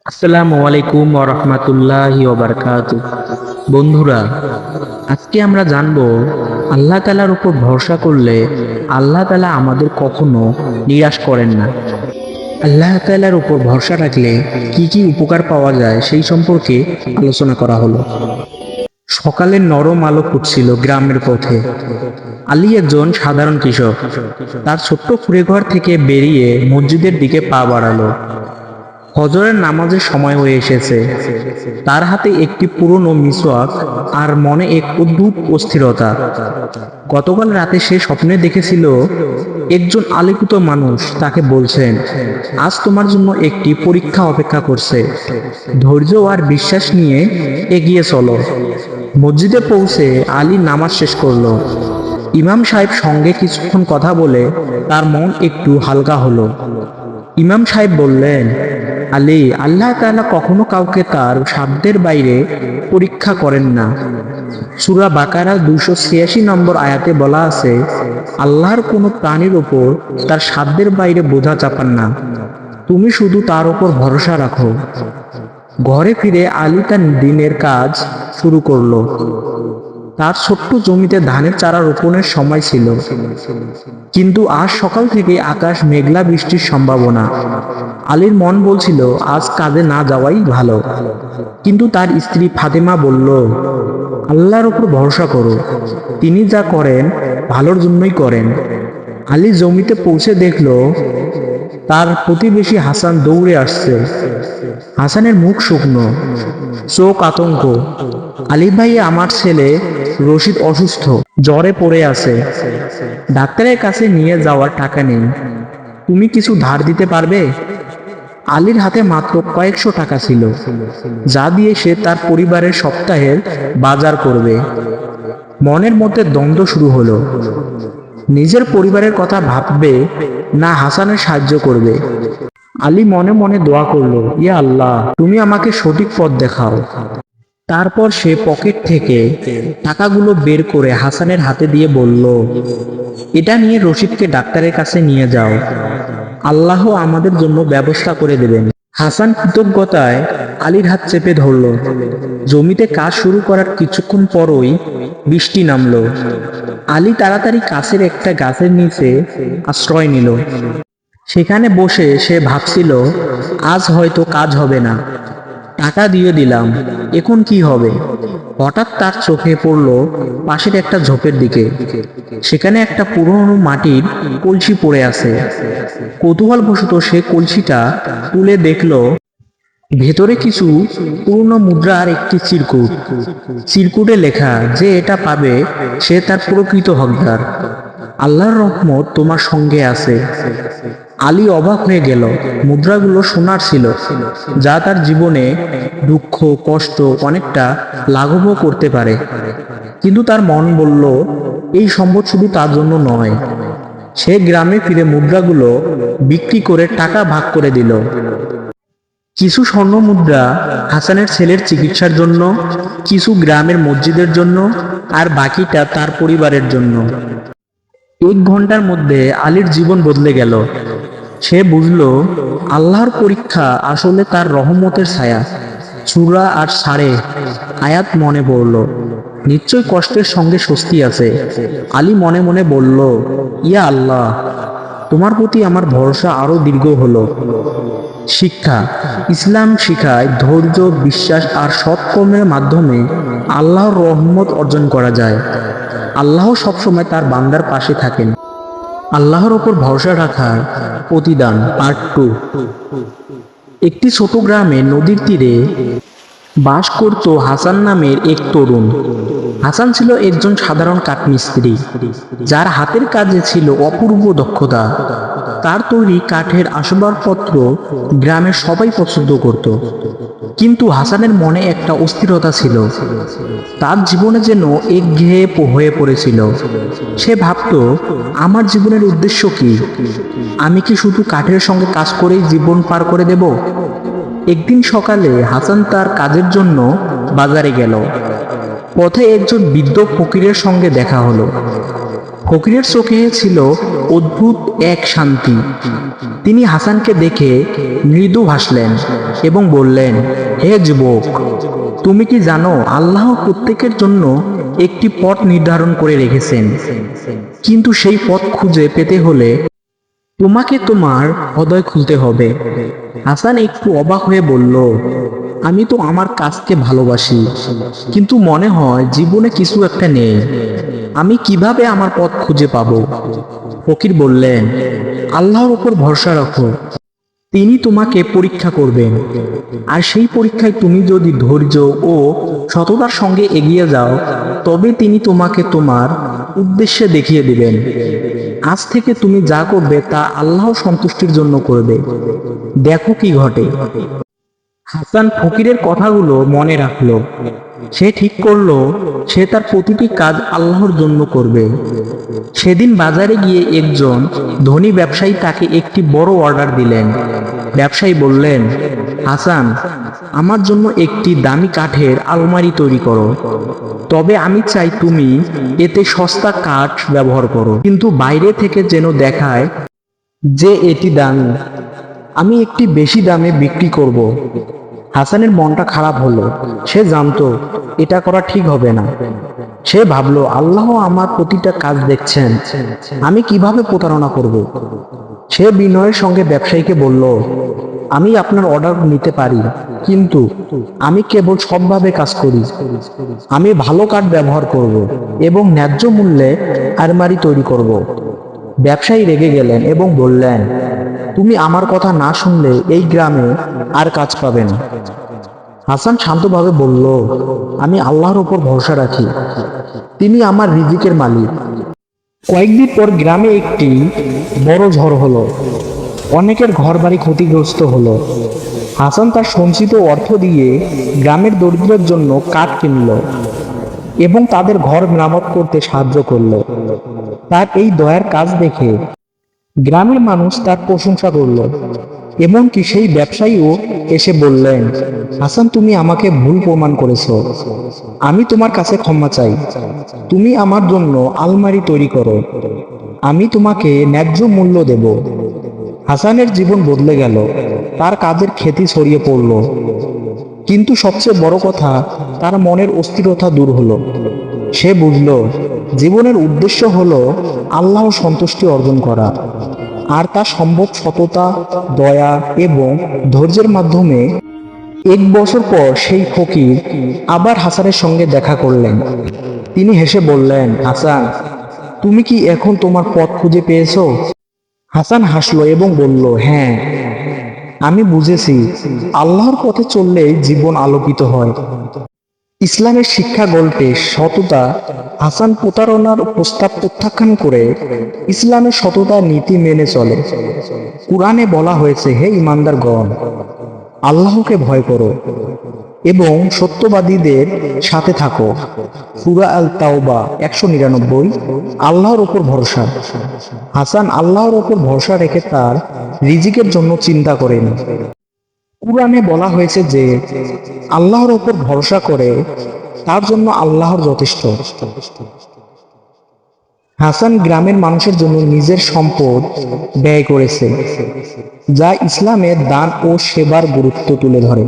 আসসালামু আলাইকুম ওয়া রাহমাতুল্লাহি ওয়া বারাকাতুহু। বন্ধুরা, আজকে আমরা জানবো আল্লাহ তাআলার উপর ভরসা করলে আল্লাহ তাআলা আমাদের কখনো নিরাশ করেন না। আল্লাহ তাআলার উপর ভরসা রাখলে কি কি উপকার পাওয়া যায় সেই সম্পর্কে আলোচনা করা হলো। সকালের নরম আলো ফুটছিল গ্রামের পথে। আলী একজন সাধারণ কৃষক। তার ছোট্ট কুঁড়েঘর থেকে বেরিয়ে মসজিদের দিকে পা বাড়ালো। ফজরের নামাজের সময় হয়ে এসেছে। তার হাতে একটি পুরনো মিসওয়াক আর মনে এক অদ্ভুত অস্থিরতা। গতকাল রাতে সে স্বপ্নে দেখেছিল একজন আলিখিত মানুষ তাকে বলছেন, আজ তোমার জন্য একটি পরীক্ষা অপেক্ষা করছে। ধৈর্য আর বিশ্বাস নিয়ে এগিয়ে চলো। মসজিদে পৌঁছে আলী নামাজ শেষ করলো। ইমাম সাহেব সঙ্গে কিছুক্ষণ কথা বলে তার মন একটু হালকা হলো। ইমাম সাহেব বললেন, আলী, আল্লাহ তাআলা কখনো কাউকে তার সাধ্যের বাইরে পরীক্ষা করেন না। সূরা বাকারা 286 নম্বর আয়াতে বলা আছে, আল্লাহর কোনো প্রাণীর ওপর তার সাধ্যের বাইরে বোঝা চাপান না। তুমি শুধু তার ওপর ভরসা রাখো। ঘরে ফিরে আলী তার দিনের কাজ শুরু করলো। তার ছোট্ট জমিতে ধানের চারা রোপণের সময় ছিল, কিন্তু আজ সকাল থেকে আকাশ মেঘলা, বৃষ্টির সম্ভাবনা। আলীর মন বলছিল আজ কাজে না যাওয়াই ভালো, কিন্তু তার স্ত্রী ফাতেমা বলল, আল্লাহর উপর ভরসা করো, তিনি যা করেন ভালোর জন্যই করেন। আলী জমিতে পৌঁছে দেখলো তার প্রতিবেশী হাসান দৌড়ে আসছে। হাসানের মুখ শুকনো, চোখ আতঙ্ক। আলী ভাই, আমার ছেলে রশিদ অসুস্থ, জ্বরে পড়ে আছে। ডাক্তারের কাছে নিয়ে যাওয়ার টাকা নেই, তুমি কিছু ধার দিতে পারবে? আলীর হাতে মাত্র কয়েকশো টাকা ছিল, যা দিয়ে সে তার পরিবারের সপ্তাহের বাজার করবে। মনের মধ্যে দ্বন্দ্ব শুরু হলো, নিজের পরিবারের কথা ভাববে না হাসানের সাহায্য করবে। আলী মনে মনে দোয়া করলো, ইয়া আল্লাহ, তুমি আমাকে সঠিক পথ দেখাও। তারপর সে পকেট থেকে টাকাগুলো বের করে হাসানের হাতে দিয়ে বলল, এটা নিয়ে রশিদকে ডাক্তারের কাছে নিয়ে যাও, আল্লাহ আমাদের জন্য ব্যবস্থা করে দেবেন। হাসান কৃতজ্ঞতায় আলীর হাত চেপে ধরল। জমিতে কাজ শুরু করার কিছুক্ষণ পরই বৃষ্টি নামলো। আলী তাড়াতাড়ি কাছের একটা গাছের নিচে আশ্রয় নিল। সেখানে বসে সে ভাবছিল, আজ হয়তো কাজ হবে না, টাকা দিয়ে দিলাম, এখন কি হবে? হঠাৎ তার চোখে পড়ল পাশের একটা ঝোপের দিকে। সেখানে একটা পুরনো মাটির কলসি পড়ে আছে। কৌতূহলবশত সে কলসিটা তুলে দেখলো ভেতরে কিছু পুরনো মুদ্রা আর একটি চিরকুট। চিরকুটে লেখা, যে এটা পাবে সে তার প্রকৃত হকদার। আল্লাহর রহমত তোমার সঙ্গে আছে। আলী অবাক হয়ে গেল। মুদ্রাগুলো সোনার ছিল, যা তার জীবনে দুঃখ কষ্ট অনেকটা লাঘবও করতে পারে। কিন্তু তার মন বলল, এই সম্পদ শুধু তার জন্য নয়। সে গ্রামে ফিরে মুদ্রাগুলো বিক্রি করে টাকা ভাগ করে দিল। কিছু স্বর্ণ মুদ্রা হাসানের ছেলের চিকিৎসার জন্য, কিছু গ্রামের মসজিদের জন্য, আর বাকিটা তার পরিবারের জন্য। 1 ঘন্টার মধ্যে আলীর জীবন বদলে গেল। সে বুঝল আল্লাহর পরীক্ষা আসলে তার রহমতের ছায়া। সূরা আর সাড়ে আয়াত মনে পড়ল, নিশ্চয় কষ্টের সঙ্গে স্বস্তি আছে। আলী মনে মনে বলল, ইয়া আল্লাহ, তোমার প্রতি আমার ভরসা আরো দীর্ঘ হলো। শিক্ষা, ইসলাম শিখায় ধৈর্য, বিশ্বাস আর সৎকর্মের মাধ্যমে আল্লাহর রহমত অর্জন করা যায়। আল্লাহ সবসময় তার বান্দার পাশে থাকেন। আল্লাহর ওপর ভরসা রাখার প্রতিদান, পার্ট 2। একটি ছোট গ্রামে নদীর তীরে বাস করত হাসান নামের এক তরুণ। হাসান ছিল একজন সাধারণ কাঠমিস্ত্রি, যার হাতের কাজে ছিল অপূর্ব দক্ষতা। তার তৈরি কাঠের আসবাবপত্র গ্রামের সবাই পছন্দ করত। কিন্তু হাসানের মনে একটা অস্থিরতা ছিল। তার জীবনে যেন একঘেয়ে হয়ে পড়েছিল। সে ভাবত, আমার জীবনের উদ্দেশ্য কি? আমি কি শুধু কাঠের সঙ্গে কাজ করেই জীবন পার করে দেব? একদিন সকালে হাসান তার কাজের জন্য বাজারে গেল। পথে একজন বৃদ্ধ ফকিরের সঙ্গে দেখা হলো। ফকিরের চোখে ছিল অদ্ভুত এক শান্তি। তিনি হাসানকে দেখে মৃদু হাসলেন এবং বললেন, হে যুবক, তুমি কি জানো আল্লাহ প্রত্যেকের জন্য একটি পথ নির্ধারণ করে রেখেছেন, কিন্তু সেই পথ খুঁজে পেতে হলে তোমাকে তোমার হৃদয় খুলতে হবে। হাসান একটু অবাক হয়ে বলল, আমি তো আমার কাজকে ভালোবাসি, কিন্তু মনে হয় জীবনে কিছু একটা নেই। আমি কিভাবে আমার পথ খুঁজে পাবো? ফকির বললেন, আল্লাহর উপর ভরসা রাখো, তিনি তোমাকে পরীক্ষা করবেন, আর সেই পরীক্ষায় তুমি যদি ধৈর্য ও সততার সঙ্গে এগিয়ে যাও, তবে তিনি তোমাকে তোমার উদ্দেশ্যে দেখিয়ে দিবেন। আজ থেকে তুমি যা করবে তা আল্লাহ সন্তুষ্টির জন্য করবে, দেখো কি ঘটে। হাসান ফকিরের কথাগুলো মনে রাখলো। সে ঠিক করলো সে তার প্রতিটি কাজ আল্লাহর জন্য করবে। সেদিন বাজারে গিয়ে একজন ধনী ব্যবসায়ী তাকে একটি বড় অর্ডার দিলেন। ব্যবসায়ী বললেন, হাসান, আমার জন্য একটি দামি কাঠের আলমারি তৈরি করো, তবে আমি চাই তুমি এতে সস্তা কাঠ ব্যবহার করো, কিন্তু বাইরে থেকে যেন দেখায় যে এটি দামি। আমি একটি বেশি দামে বিক্রি করব। হাসানের মনটা খারাপ হলো। সে জানতো এটা করা ঠিক হবে না। সে ভাবলো, আল্লাহ আমার প্রতিটা কাজ দেখছেন, আমি কিভাবে প্রতারণা করব। সে বিনয়ের সঙ্গে ব্যবসায়ীকে বলল, আমি আপনার অর্ডার নিতে পারি, কিন্তু আমি কেবল সৎভাবে কাজ করি। আমি ভালো কাঠ ব্যবহার করব এবং ন্যায্য মূল্যে আলমারি তৈরি করব। ব্যবসায়ী রেগে গেলেন এবং বললেন, তুমি আমার কথা না শুনলে এই গ্রামে আর কাজ পাবে না। হাসান শান্তভাবে বলল, আমি আল্লাহর উপর ভরসা রাখি, তিনি আমার রিজিকের মালিক। কয়েকদিন পর গ্রামে একটি বড় ঝড় হলো। অনেকের ঘরবাড়ি ক্ষতিগ্রস্ত হলো। হাসান তার সঞ্চিত অর্থ দিয়ে গ্রামের দরিদ্রের জন্য কাঠ কিনল এবং তাদের ঘর মেরামত করতে সাহায্য করল। তার এই দয়ার কাজ দেখে গ্রামের মানুষ তার প্রশংসা করল। এমনকি সেই ব্যবসায়ীও এসে বললেন, হাসান, তুমি আমাকে ভুল প্রমাণ করেছো, আমি তোমার কাছে ক্ষমা চাই। তুমি আমার জন্য আলমারি তৈরি করো, আমি তোমাকে ন্যায্য মূল্য দেব। হাসানের জীবন বদলে গেল, তার কাজের খ্যাতি ছড়িয়ে পড়ল, কিন্তু সবচেয়ে বড় কথা, তার মনের অস্থিরতা দূর হলো। সে বুঝল জীবনের উদ্দেশ্য হলো আল্লাহর সন্তুষ্টি অর্জন করা, আর তা সম্ভব সততা, দয়া এবং ধৈর্যের মাধ্যমে। 1 বছর পর সেই ফকির আবার হাসানের সঙ্গে দেখা করলেন। তিনি হেসে বললেন, হাসান, তুমি কি এখন তোমার পথ খুঁজে পেয়েছো? হাসান হাসলো এবং বলল, হ্যাঁ, আমি বুঝেছি, আল্লাহর পথে চললেই জীবন আলোকিত হয়। ইসলামের শিক্ষা গল্পে সততা। হাসান প্রতারণার প্রস্তাব প্রত্যাখ্যান করে ইসলামের সততা নীতি মেনে চলে। কুরআনে বলা হয়েছে, হে ঈমানদারগণ, আল্লাহকে ভয় করো এবং সত্যবাদীদের সাথে থাকো। সূরা আল তাওবা 199। আল্লাহর উপর ভরসা। হাসান আল্লাহর উপর ভরসা রেখে তার রিজিকের জন্য চিন্তা করেন। কুরআনে বলা হয়েছে যে আল্লাহর উপর ভরসা করে তার জন্য আল্লাহর যথেষ্ট। হাসান গ্রামের মানুষের জন্য নিজের সম্পদ ব্যয় করেছে, যা ইসলামের দান ও সেবার গুরুত্ব তুলে ধরে।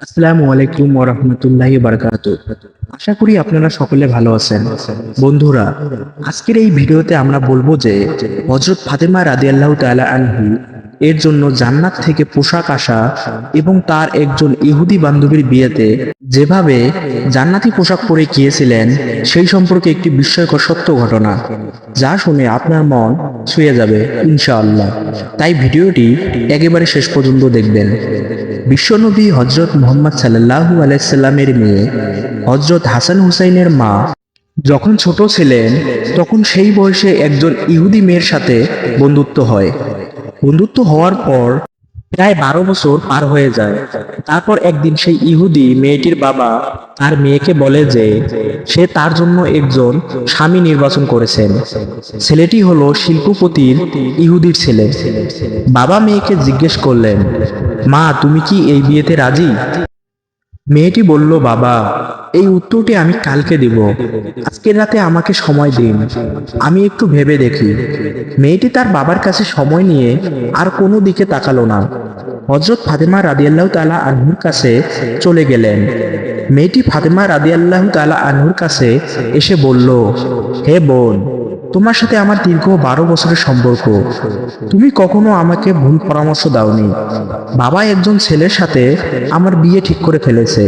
আসসালামু আলাইকুম ওয়া রাহমাতুল্লাহি ওয়া বারাকাতুহু। আশা করি আপনারা সকলে ভালো আছেন। বন্ধুরা, আজকের এই ভিডিওতে আমরা বলবো যে হযরত ফাতেমা রাদিয়াল্লাহু তাআলা আনহু এর জন্য জান্নাত থেকে পোশাক আসা এবং তার একজন ইহুদি বান্ধবীর বিয়েতে যেভাবে জান্নাতি পোশাক পরে গিয়েছিলেন সেই সম্পর্কে একটি বিস্ময়কর সত্য ঘটনা, যা শুনে আপনার মন ছুঁয়ে যাবে ইনশাআল্লাহ। তাই ভিডিওটি একেবারে শেষ পর্যন্ত দেখবেন। বিশ্বনবী হযরত মুহাম্মদ সাল্লাল্লাহু আলাইহি সাল্লামের মেয়ে হযরত হাসান হুসাইনের মা যখন ছোট ছিলেন, তখন সেই বয়সে একজন ইহুদি মেয়ের সাথে বন্ধুত্ব হয়। বন্ধুত্ব হওয়ার পর প্রায় 12 বছর পার হয়ে যায়। তারপর একদিন সেই ইহুদি মেয়েটির বাবা তার মেয়েকে বলে যে সে তার জন্য একজন স্বামী নির্বাচন করেছেন। ছেলেটি হলো শিল্পপতির ইহুদির ছেলে। বাবা মেয়েকে জিজ্ঞেস করলেন, মা, তুমি কি এই বিয়েতে রাজি? মেয়েটি বলল, বাবা, এই উত্তরটি আমি কালকে দিব, আজকের রাতে আমাকে সময় দিন, আমি একটু ভেবে দেখি। মেয়েটি তার বাবার কাছে সময় নিয়ে আর কোনো দিকে তাকালো না। হযরত ফাতেমা রাদিয়াল্লাহু তাআলা আনহুর কাছে চলে গেলেন। মেয়েটি ফাতেমা রাদিয়াল্লাহু তাআলা আনহুর কাছে এসে বলল, হে বোন, তোমার সাথে আমার দীর্ঘ 12 বছরের সম্পর্ক। তুমি কখনো আমাকে ভুল পরামর্শ দাওনি। বাবা একজন ছেলের সাথে আমার বিয়ে ঠিক করে ফেলেছে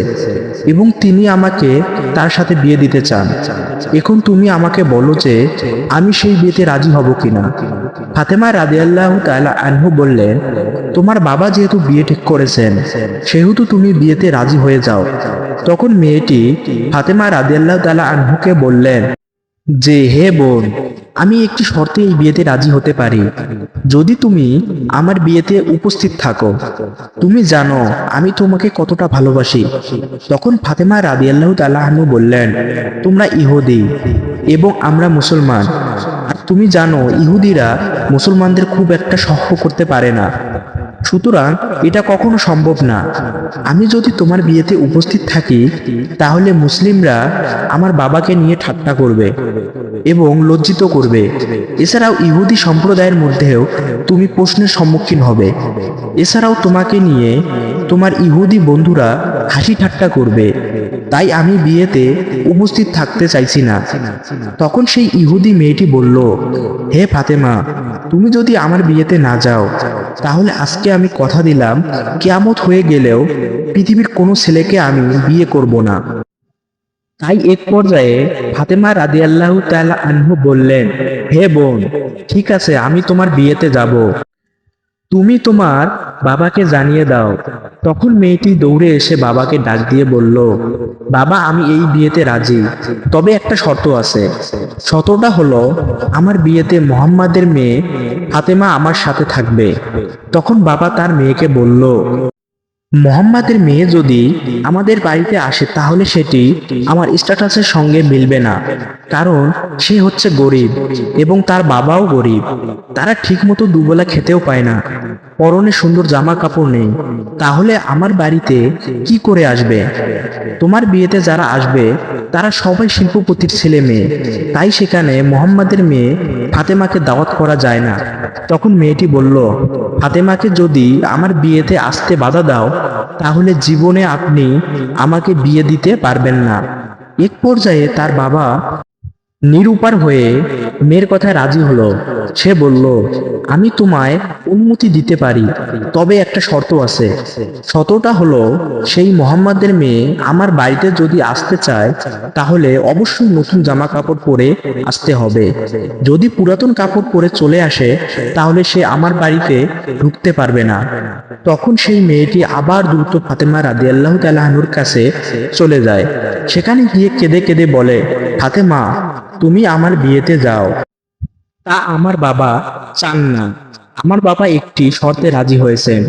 এবং তিনি আমাকে তার সাথে বিয়ে দিতে চান। এখন তুমি আমাকে বলো যে আমি সেই বিয়েতে রাজি হব কিনা। ফাতেমা রাদিয়াল্লাহু তাআলা আনহু বললেন, তোমার বাবা যেহেতু বিয়ে ঠিক করেছেন, সেহেতু তুমি বিয়েতে রাজি হয়ে যাও। তখন মেয়েটি ফাতেমা রাদিয়াল্লাহু তাআলা আনহুকে বললেন যে, হে বোন, আমি একটি শর্তে এই বিয়েতে রাজি হতে পারি, যদি তুমি আমার বিয়েতে উপস্থিত থাকো। তুমি জানো আমি তোমাকে কতটা ভালোবাসি। তখন ফাতেমা রাদিয়াল্লাহু তাআলা আনহু বললেন, তোমরা ইহুদি এবং আমরা মুসলমান, আর তুমি জানো ইহুদিরা মুসলমানদের খুব একটা সহ্য করতে পারে না, সুতরাং এটা কখনো সম্ভব না। আমি যদি তোমার বিয়েতে উপস্থিত থাকি, তাহলে মুসলিমরা আমার বাবাকে নিয়ে ঠাট্টা করবে এবং লজ্জিত করবে। এছাড়াও ইহুদি সম্প্রদায়ের মধ্যেও তুমি প্রশ্নের সম্মুখীন হবে। এছাড়াও তোমাকে নিয়ে তোমার ইহুদি বন্ধুরা হাসি ঠাট্টা করবে। তাই আমি বিয়েতে উপস্থিত থাকতে চাইছি না। তখন সেই ইহুদি মেয়েটি বলল, হে ফাতেমা, তুমি যদি আমার বিয়েতে না যাও, তাহলে আজকে আমি কথা দিলাম, কিয়ামত হয়ে গেলেও পৃথিবীর কোনো ছেলেকে আমি বিয়ে করব না। তাই এক পর্যায়ে ফাতেমা রাদিয়াল্লাহু তাআলা আনহু বললেন, হে বোন, ঠিক আছে, আমি তোমার বিয়েতে যাব, তুমি তোমার বাবাকে জানিয়ে দাও। তখন মেয়েটি দৌড়ে এসে বাবাকে ডাক দিয়ে বলল, বাবা, আমি এই বিয়েতে রাজি, তবে একটা শর্ত আছে। শর্তটা হলো, আমার বিয়েতে মুহাম্মাদের মেয়ে ফাতেমা আমার সাথে থাকবে। তখন বাবা তার মেয়েকে বলল, মুহাম্মাদের মেয়ে যদি আমাদের বাড়িতে আসে, তাহলে সেটি আমার স্ট্যাটাসের সঙ্গে মিলবে না, কারণ সে হচ্ছে গরিব এবং তার বাবাও গরিব। তারা ঠিকমতো দুবেলা খেতেও পায় না, পরনে সুন্দর জামা কাপড় নেই। তাহলে আমার বাড়িতে কি করে আসবে? তোমার বিয়েতে যারা আসবে তারা সবাই শিল্পপতির ছেলে মেয়ে, তাই সেখানে মুহাম্মাদের মেয়ে ফাতেমাকে দাওয়াত করা যায় না। তখন মেয়েটি বলল, ফাতেমাকে যদি আমার বিয়েতে আসতে বাধা দাও, তাহলে জীবনে আপনি আমাকে বিয়ে দিতে পারবেন না। এক পর্যায়ে তার বাবা নিরুপার হয়ে মেয়ের কথায় রাজি হলো। সে বলল, আমি তোমায় অনুমতি দিতে পারি, তবে একটা শর্ত আছে। শর্তটা হলো, সেই মুহাম্মাদের মেয়ে আমার বাড়িতে যদি আসতে চায়, তাহলে অবশ্যই নতুন জামা কাপড় পরে আসতে হবে। যদি পুরাতন কাপড় পরে চলে আসে, তাহলে সে আমার বাড়িতে ঢুকতে পারবে না। তখন সেই মেয়েটি আবার দ্রুত ফাতেমা রাদিয়াল্লাহু তাআলা আনহুর কাছে চলে যায়। সেখানে গিয়ে কেঁদে কেঁদে বলে, ফাতেমা, তুমি আমার বিয়েতে যাও। তা আমার বাবা চান না। আমার বাবা একটি শর্তে রাজি হয়েছেন।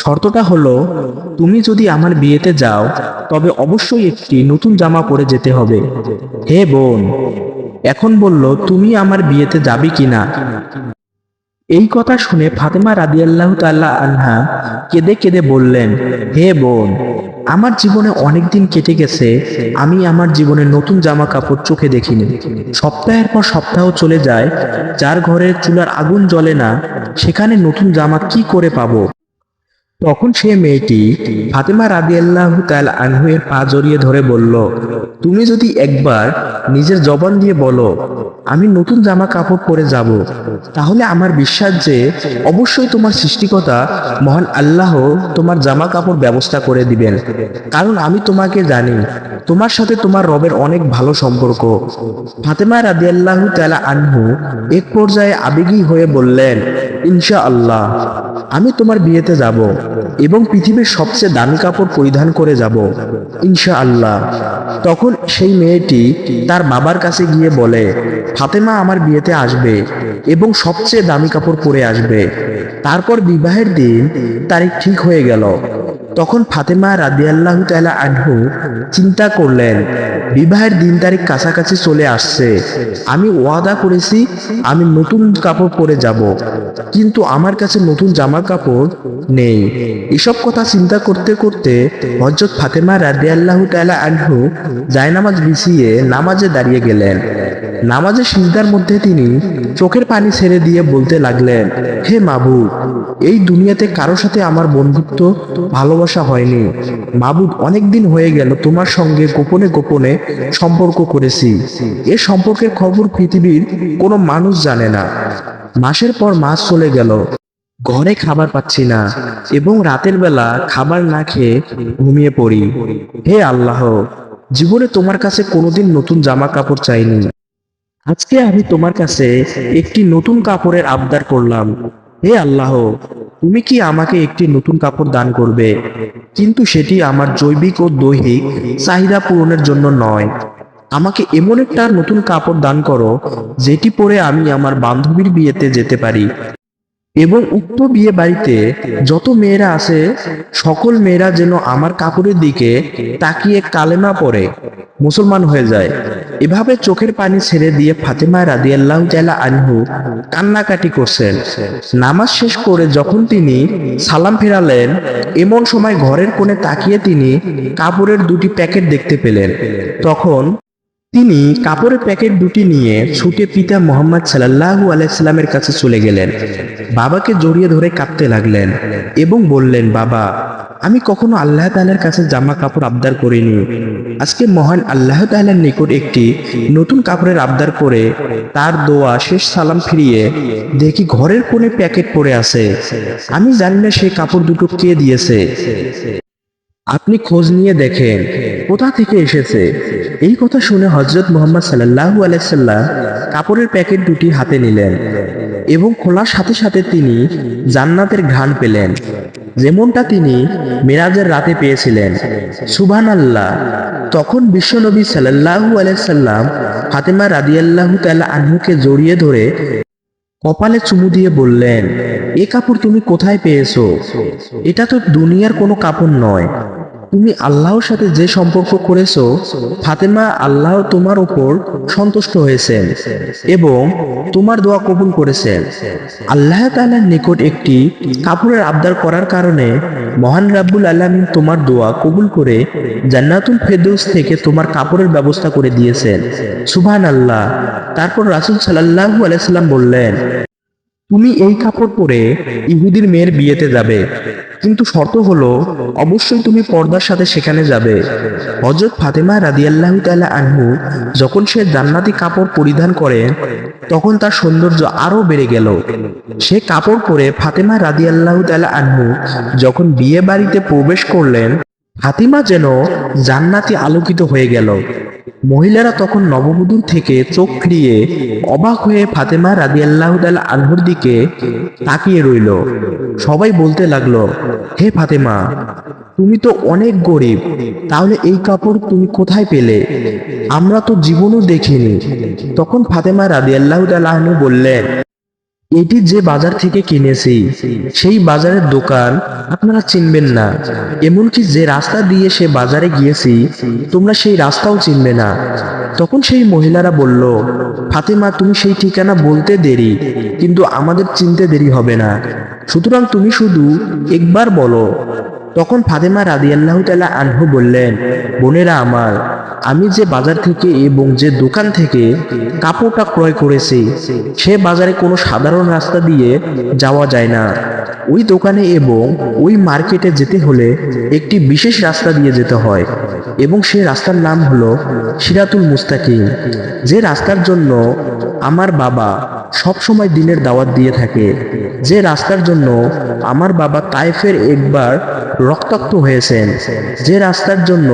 শর্তটা হলো, তুমি যদি আমার বিয়েতে যাও, তবে অবশ্যই একটি নতুন জামা পরে যেতে হবে। হে বোন, এখন বলল, তুমি আমার বিয়েতে যাবে কিনা? এই কথা শুনে ফাতেমা রাদিয়াল্লাহু তাআলা আনহা কেঁদে কেঁদে বললেন, হে বোন, আমার জীবনে অনেক দিন কেটে গেছে, আমি আমার জীবনে নতুন জামা কাপড় চোখে দেখিনি। সপ্তাহের পর সপ্তাহ চলে যায়, যার ঘরের চুলার আগুন জ্বলে না, সেখানে নতুন জামা কি করে পাবো? তখন সে মেয়েটি ফাতেমা রাদিয়াল্লাহু তাআলা আনহু এর পা জড়িয়ে ধরে বলল, তুমি যদি একবার নিজের জবান দিয়ে বলো আমি নতুন জামা কাপড় পরে যাব, তাহলে আমার বিশ্বাস যে অবশ্যই তোমার সৃষ্টিকর্তা মহান আল্লাহ তোমার জামা কাপড় ব্যবস্থা করে দিবেন, কারণ আমি তোমাকে জানি, তোমার সাথে তোমার রবের অনেক ভালো সম্পর্ক। ফাতেমা রাদিয়াল্লাহু তাআলা আনহু এক পর্যায়ে আবেগী হয়ে বললেন, ইনশাআল্লাহ, আমি তোমার বিয়েতে যাব এবং পৃথিবীর সবচেয়ে দামি কাপড় পরিধান করে যাব, ইনশাআল্লাহ। তখন সেই মেয়েটি তার বাবার কাছে গিয়ে বলে, ফাতেমা আমার বিয়েতে আসবে এবং সবচেয়ে দামি কাপড় পরে আসবে। তারপর বিবাহের দিন তারিখ ঠিক হয়ে গেল। তখন ফাতেমা রাদিয়াল্লাহু তাআলা আনহু চিন্তা করলেন, বিবাহের দিন তারিখ কাছাকাছি চলে আসছে, আমি ওয়াদা করেছি আমি নতুন কাপড় পরে যাব, কিন্তু আমার কাছে নতুন জামা কাপড় নেই। এসব কথা চিন্তা করতে করতে হযরত ফাতেমা রাদিয়াল্লাহু তাআলা আনহু জায়নামাজ বিছিয়ে নামাজে দাঁড়িয়ে গেলেন। নামাজে সিজদার মধ্যে তিনি চোখের পানি ছেড়ে দিয়ে বলতে লাগলেন, হে মাবুদ, এই দুনিয়াতে কারো সাথে আমার বন্ধুত্ব ভালোবাসা হয়নি। মাবুদ, অনেকদিন হয়ে গেল তোমার সঙ্গে গোপনে গোপনে সম্পর্ক করেছি। এ সম্পর্কের খবর পৃথিবীর কোনো মানুষ জানে না। মাসের পর মাস চলে গেল, ঘরে খাবার পাচ্ছি না এবং রাতের বেলা খাবার না খেয়ে ঘুমিয়ে পড়ি। হে আল্লাহ, জীবনে তোমার কাছে কোনোদিন নতুন জামা কাপড় চাইনি, আজকে আমি তোমার কাছে একটি নতুন কাপড়ের আবদার করলাম। হে আল্লাহ, তুমি কি আমাকে একটি নতুন কাপড় দান করবে, কিন্তু সেটি আমার জৈবিক ও দৈহিক চাহিদা পূরণের জন্য নয়। আমাকে এমন একটা নতুন কাপড় দান করো যেটি পরে আমি আমার বান্ধবীর বিয়েতে যেতে পারি এবং উক্ত বিয়ে বাড়িতে যত মেয়েরা আছে সকল মেয়েরা যেন আমার কাপড়ের দিকে তাকিয়ে কালেমা পড়ে মুসলমান হয়ে যায়। এভাবে চোখের পানি ছেড়ে দিয়ে ফাতেমা রাদিয়াল্লাহু তাআলা আনহু কান্নাকাটি করছেন। নামাজ শেষ করে যখন তিনি সালাম ফেরালেন, এমন সময় ঘরের কোণে তাকিয়ে তিনি কাপড়ের দুটি প্যাকেট দেখতে পেলেন। তখন তিনি কাপড়ের প্যাকেট দুটি নিয়ে ছুটে পিতা মুহাম্মদ সাল্লাল্লাহু আলাইহি সাল্লামের কাছে চলে গেলেন। বাবাকে জড়িয়ে ধরে কাঁদতে লাগলেন এবং বললেন, বাবা, আমি কখনো আল্লাহ তাআলার কাছে জামা কাপড় আবদার করিনি। আজকে মহান আল্লাহ তাআলার নিকট একটি নতুন কাপড়ের আবদার করে তার দোয়া শেষ সালাম ফিরিয়ে দেখি ঘরের কোণে প্যাকেট পড়ে আছে। আমি জানি না সেই কাপড় দুটো কে দিয়েছে। আপনি খোঁজ নিয়ে দেখেন কোথা থেকে এসেছে। এই কথা শুনে হযরত মুহাম্মদ সাল্লাল্লাহু আলাইহি সাল্লাম কাপড়ের প্যাকেট দুটি হাতে নিলেন এবং খোলার সাথে সাথে তিনি জান্নাতের ঘ্রাণ পেলেন, যেমনটা তিনি মিরাজের রাতে পেয়েছিলেন। সুবহানাল্লাহ। তখন বিশ্বনবী সাল্লাল্লাহু আলাইহি সাল্লাম ফাতেমা রাদিয়াল্লাহু তাআলা আনহুকে জড়িয়ে ধরে কপালে চুমু দিয়ে বললেন, এ কাপড় তুমি কোথায় পেয়েছো? এটা তো দুনিয়ার কোনো কাপড় নয়। তুমি আল্লাহর সাথে যে সম্পর্ক করেছো, ফাতেমা, আল্লাহ তোমার উপর সন্তুষ্ট হয়েছেন এবং তোমার দোয়া কবুল করেছেন। আল্লাহ তাআলার নিকট একটি কাপড়ের আবদার করার কারণে মহান রাব্বুল আলামিন তোমার দোয়া কবুল করে জান্নাতুল ফেরদৌস থেকে তোমার কাপড়ের ব্যবস্থা করে দিয়েছেন। সুবহানাল্লাহ। তারপর রাসূল সাল্লাল্লাহু আলাইহি সাল্লাম বললেন, তুমি এই কাপড় পরে ইহুদির মেয়ের বিয়েতে যাবে, কিন্তু শর্ত হলো অবশ্যই তুমি পর্দার সাথে সেখানে যাবে। হযরত ফাতেমা রাদিয়াল্লাহু তাআলা আনহু যখন সে জান্নাতি কাপড় পরিধান করেন তখন তার সৌন্দর্য আরো বেড়ে গেল। সে কাপড় পরে ফাতেমা রাদিয়াল্লাহু তাআলা আনহু যখন বিয়ে বাড়িতে প্রবেশ করলেন, ফাতিমা যেন জান্নাতি আলোকিত হয়ে গেল। মহিলারা তখন নববধূর থেকে চোখ ফিরিয়ে অবাক হয়ে ফাতেমা রাদিয়াল্লাহু তাআলা আনহুর দিকে তাকিয়ে রইল। সবাই বলতে লাগলো, হে ফাতেমা, তুমি তো অনেক গরিব, তাহলে এই কাপড় তুমি কোথায় পেলে? আমরা তো জীবনও দেখিনি। তখন ফাতেমা রাদিয়াল্লাহু তাআলা আনহু বললেন, এটি যে বাজার থেকে কিনেছি সেই বাজারের দোকান আপনারা চিনবেন না, এমনকি যে রাস্তা দিয়ে সে বাজারে গিয়েছি তোমরা সেই রাস্তাও চিনবে না। তখন সেই মহিলারা বলল, ফাতেমা, তুমি সেই ঠিকানা বলতে দেরি, কিন্তু আমাদের চিনতে দেরি হবে না, সুতরাং তুমি শুধু একবার বলো। তখন ফাতেমা রাদিয়াল্লাহু তাআলা আনহু বললেন, বোনেরা আমার, আমি যে বাজার থেকে এবং যে দোকান থেকে কাপড়টা ক্রয় করেছি সে বাজারে কোনো সাধারণ রাস্তা দিয়ে যাওয়া যায় না। ওই দোকানে এবং ওই মার্কেটে যেতে হলে একটি বিশেষ রাস্তা দিয়ে যেতে হয় এবং সেই রাস্তার নাম হলো সিরাতুল মুস্তাকিম, যে রাস্তার জন্য আমার বাবা সব সময় দিনের দাওয়াত দিয়ে থাকে, যে রাস্তার জন্য আমার বাবা তায়েফের একবার রক্তাক্ত হয়েছেন, যে রাস্তার জন্য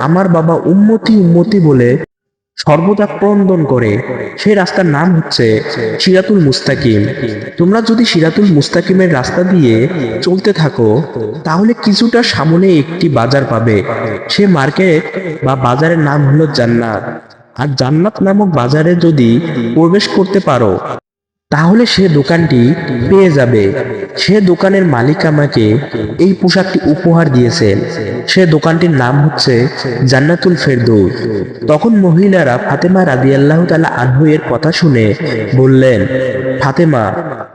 আমার বাবা উম্মতি উম্মতি বলে সর্বদা ক্রন্দন করে, সেই রাস্তার নাম হচ্ছে সিরাতুল মুস্তাকিম। তোমরা যদি সিরাতুল মুস্তাকিমের রাস্তা দিয়ে চলতে থাকো তাহলে কিছুটা সামনে একটি বাজার পাবে। সে মার্কেট বা বাজারের নাম হলো জান্নাত। আর জান্নাত নামক বাজারে যদি প্রবেশ করতে পারো তাহলে সে দোকানটি পেয়ে যাবে। সে দোকানের মালিক আমাকে এই পোশাকটি উপহার দিয়েছেন। সে দোকানটির নাম হচ্ছে জান্নাতুল ফেরদৌস। তখন মহিলারা ফাতেমা রাদিয়াল্লাহু তাআলা আনহু এর কথা শুনে বললেন, ফাতেমা,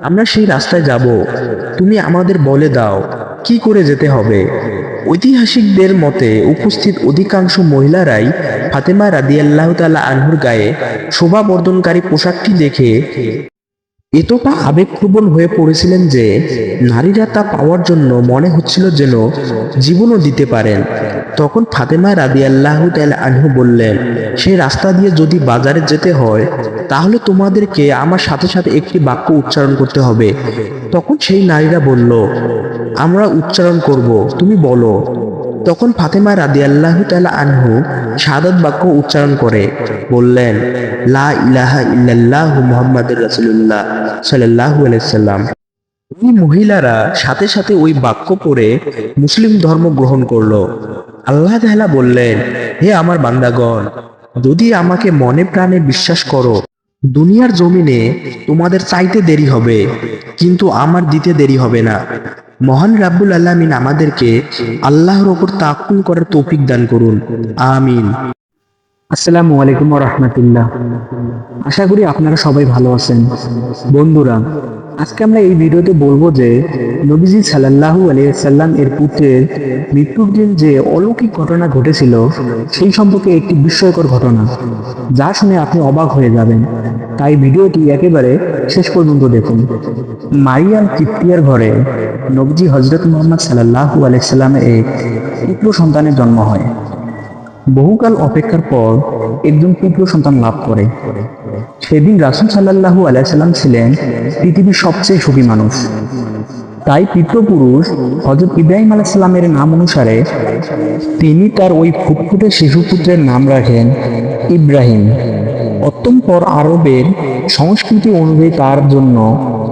আমরা সেই রাস্তায় যাব, তুমি আমাদের বলে দাও কি করে যেতে হবে। ঐতিহাসিকদের মতে উপস্থিত অধিকাংশ মহিলারাই ফাতেমা রাদিয়াল্লাহু তাআলা আনহুর গায়ে শোভাবর্ধনকারী পোশাকটি দেখে এতটা আবেগপ্রবণ হয়ে পড়েছিলেন যে নারীরা তা পাওয়ার জন্য মনে হচ্ছিল যেন জীবনও দিতে পারেন। তখন ফাতেমা রাদিয়াল্লাহু তাআলা আনহু বললেন, সেই রাস্তা দিয়ে যদি বাজারে যেতে হয় তাহলে তোমাদেরকে আমার সাথে সাথে একটি বাক্য উচ্চারণ করতে হবে। তখন সেই নারীরা বলল, আমরা উচ্চারণ করব, তুমি বলো। তখন ফাতেমা রাদিয়াল্লাহু তাআলা আনহু শাহাদাত বাক্য উচ্চারণ করে বললেন, লা ইলাহা ইল্লাল্লাহু মুহাম্মাদুর রাসূলুল্লাহ সাল্লাল্লাহু আলাইহি সাল্লাম। ওই মহিলারা সাথে সাথে ওই বাক্য পড়ে মুসলিম ধর্ম গ্রহণ করলো। আল্লাহ তাআলা বললেন, হে আমার বান্দাগণ, যদি আমাকে মনে প্রাণে বিশ্বাস করো, দুনিয়ার জমিনে তোমাদের চাইতে দেরি হবে, কিন্তু আমার দিতে দেরি হবে না। মহান রাব্বুল আলামিন আমাদেরকে আল্লাহর ওপর তাওয়াক্কুল করার তৌফিক দান করুন। আমিন। আসসালামু আলাইকুম ওয়া রাহমাতুল্লাহ। আশা করি আপনারা সবাই ভালো আছেন। বন্ধুরা, আজকে আমরা এই ভিডিওতে বলবো যে নবীজি সাল্লাল্লাহু আলাইহি সাল্লাম এর পুত্রের মৃত্যুর দিন যে অলৌকিক ঘটনা ঘটেছিল সেই সম্পর্কে একটি বিস্ময়কর ঘটনা, যা শুনে আপনি অবাক হয়ে যাবেন। তাই ভিডিওটি একেবারে শেষ পর্যন্ত দেখুন। মারিয়াম কিপ্তিয়ার ঘরে নবীজি হযরত মুহাম্মদ সাল্লাল্লাহু আলাইহি সাল্লামের এক পুত্র সন্তানের জন্ম হয়। বহুকাল অপেক্ষার পর একজন পুত্র সন্তান লাভ করে। সেদিন রাসূল সাল্লাল্লাহু আলাইহি সাল্লাম ছিলেন পৃথিবীর সবচেয়ে সুখী মানুষ। তাই পিতৃপুরুষ হযরত ইব্রাহিম আলাইহিস সালামের নাম অনুসারে তিনি তার ওই ফুটফুটে শিশুপুত্রের নাম রাখেন ইব্রাহিম। অতঃপর আরবের সংস্কৃতি অনুযায়ী তার জন্য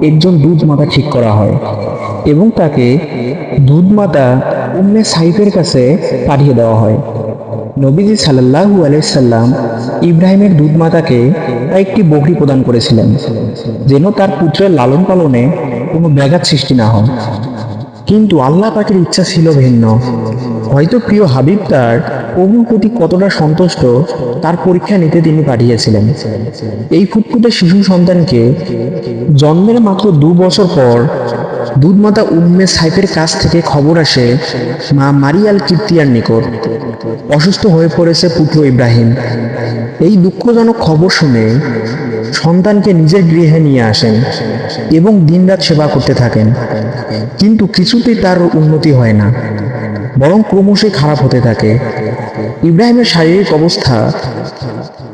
একজন দুধমাতা ঠিক করা হয় এবং তাকে দুধমাতা উম্মে সাইফের কাছে পাঠিয়ে দেওয়া হয়। নবীজি সাল্লাল্লাহু আলাইহি সাল্লাম ইব্রাহিমের দুধমাতাকে একটি বকরি প্রদান করেছিলেন, যেন তার পুত্রের লালন পালনে কোনো ব্যাঘাত সৃষ্টি না হয়। কিন্তু আল্লাহ পাকের ইচ্ছা ছিল ভিন্ন। হয়তো প্রিয় হাবিব তার প্রভুর প্রতি কতটা সন্তুষ্ট তার পরীক্ষা নিতে তিনি পাঠিয়েছিলেন। এই ফুটফুটে শিশু সন্তানকে জন্মের মাত্র 2 বছর পর দুধমাতা উম্মে সাইফের কাছ থেকে খবর আসে মা মারিয়াল কিপ্তিয়ার নিকট অসুস্থ হয়ে পড়েছে পুত্র ইব্রাহিম। এই দুঃখজনক খবর শুনে সন্তানকে নিজের গৃহে নিয়ে আসেন এবং দিনরাত সেবা করতে থাকেন। কিন্তু কিছুতেই তার উন্নতি হয় না, বরং ক্রমশই খারাপ হতে থাকে। ইব্রাহিমের শারীরিক অবস্থা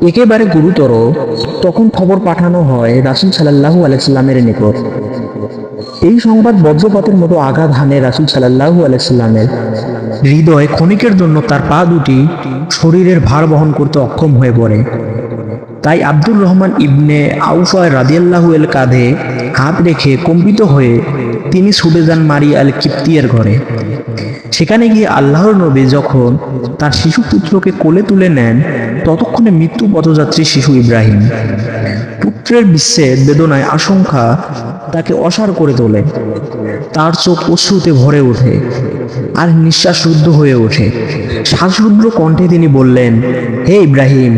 একেবারে গুরুতর। তখন খবর পাঠানো হয় রাসূল সাল্লাল্লাহু আলাইহি সাল্লামের নিকট। এই সংবাদ বজ্রপাতের মতো আঘাত হানে রাসূল সাল্লাল্লাহু আলাইহি সাল্লামের হৃদয়। ক্ষণিকের জন্য তার পা দুটি শরীরের ভার বহন করতে অক্ষম হয়ে পড়ে। তাই আব্দুর রহমান ইবনে আউফা রাদিয়াল্লাহু এর কাঁধে হাত রেখে কম্পিত হয়ে তিনি ছুটে যান মারিয়া আল কিপ্তিয়ার ঘরে। সেখানে গিয়ে আল্লাহর নবী যখন তার শিশু পুত্রকে কোলে তুলে নেন, ততক্ষণে মৃত্যু পথযাত্রী শিশু ইব্রাহিম। পুত্রের বিচ্ছেদ বেদনায় আশঙ্কা তাকে অসাড় করে তোলে। তার চোখ অশ্রুতে ভরে ওঠে আর নিঃশ্বাস রুদ্ধ হয়ে ওঠে। শ্বাসরুদ্ধ কণ্ঠে তিনি বললেন, হে ইব্রাহিম,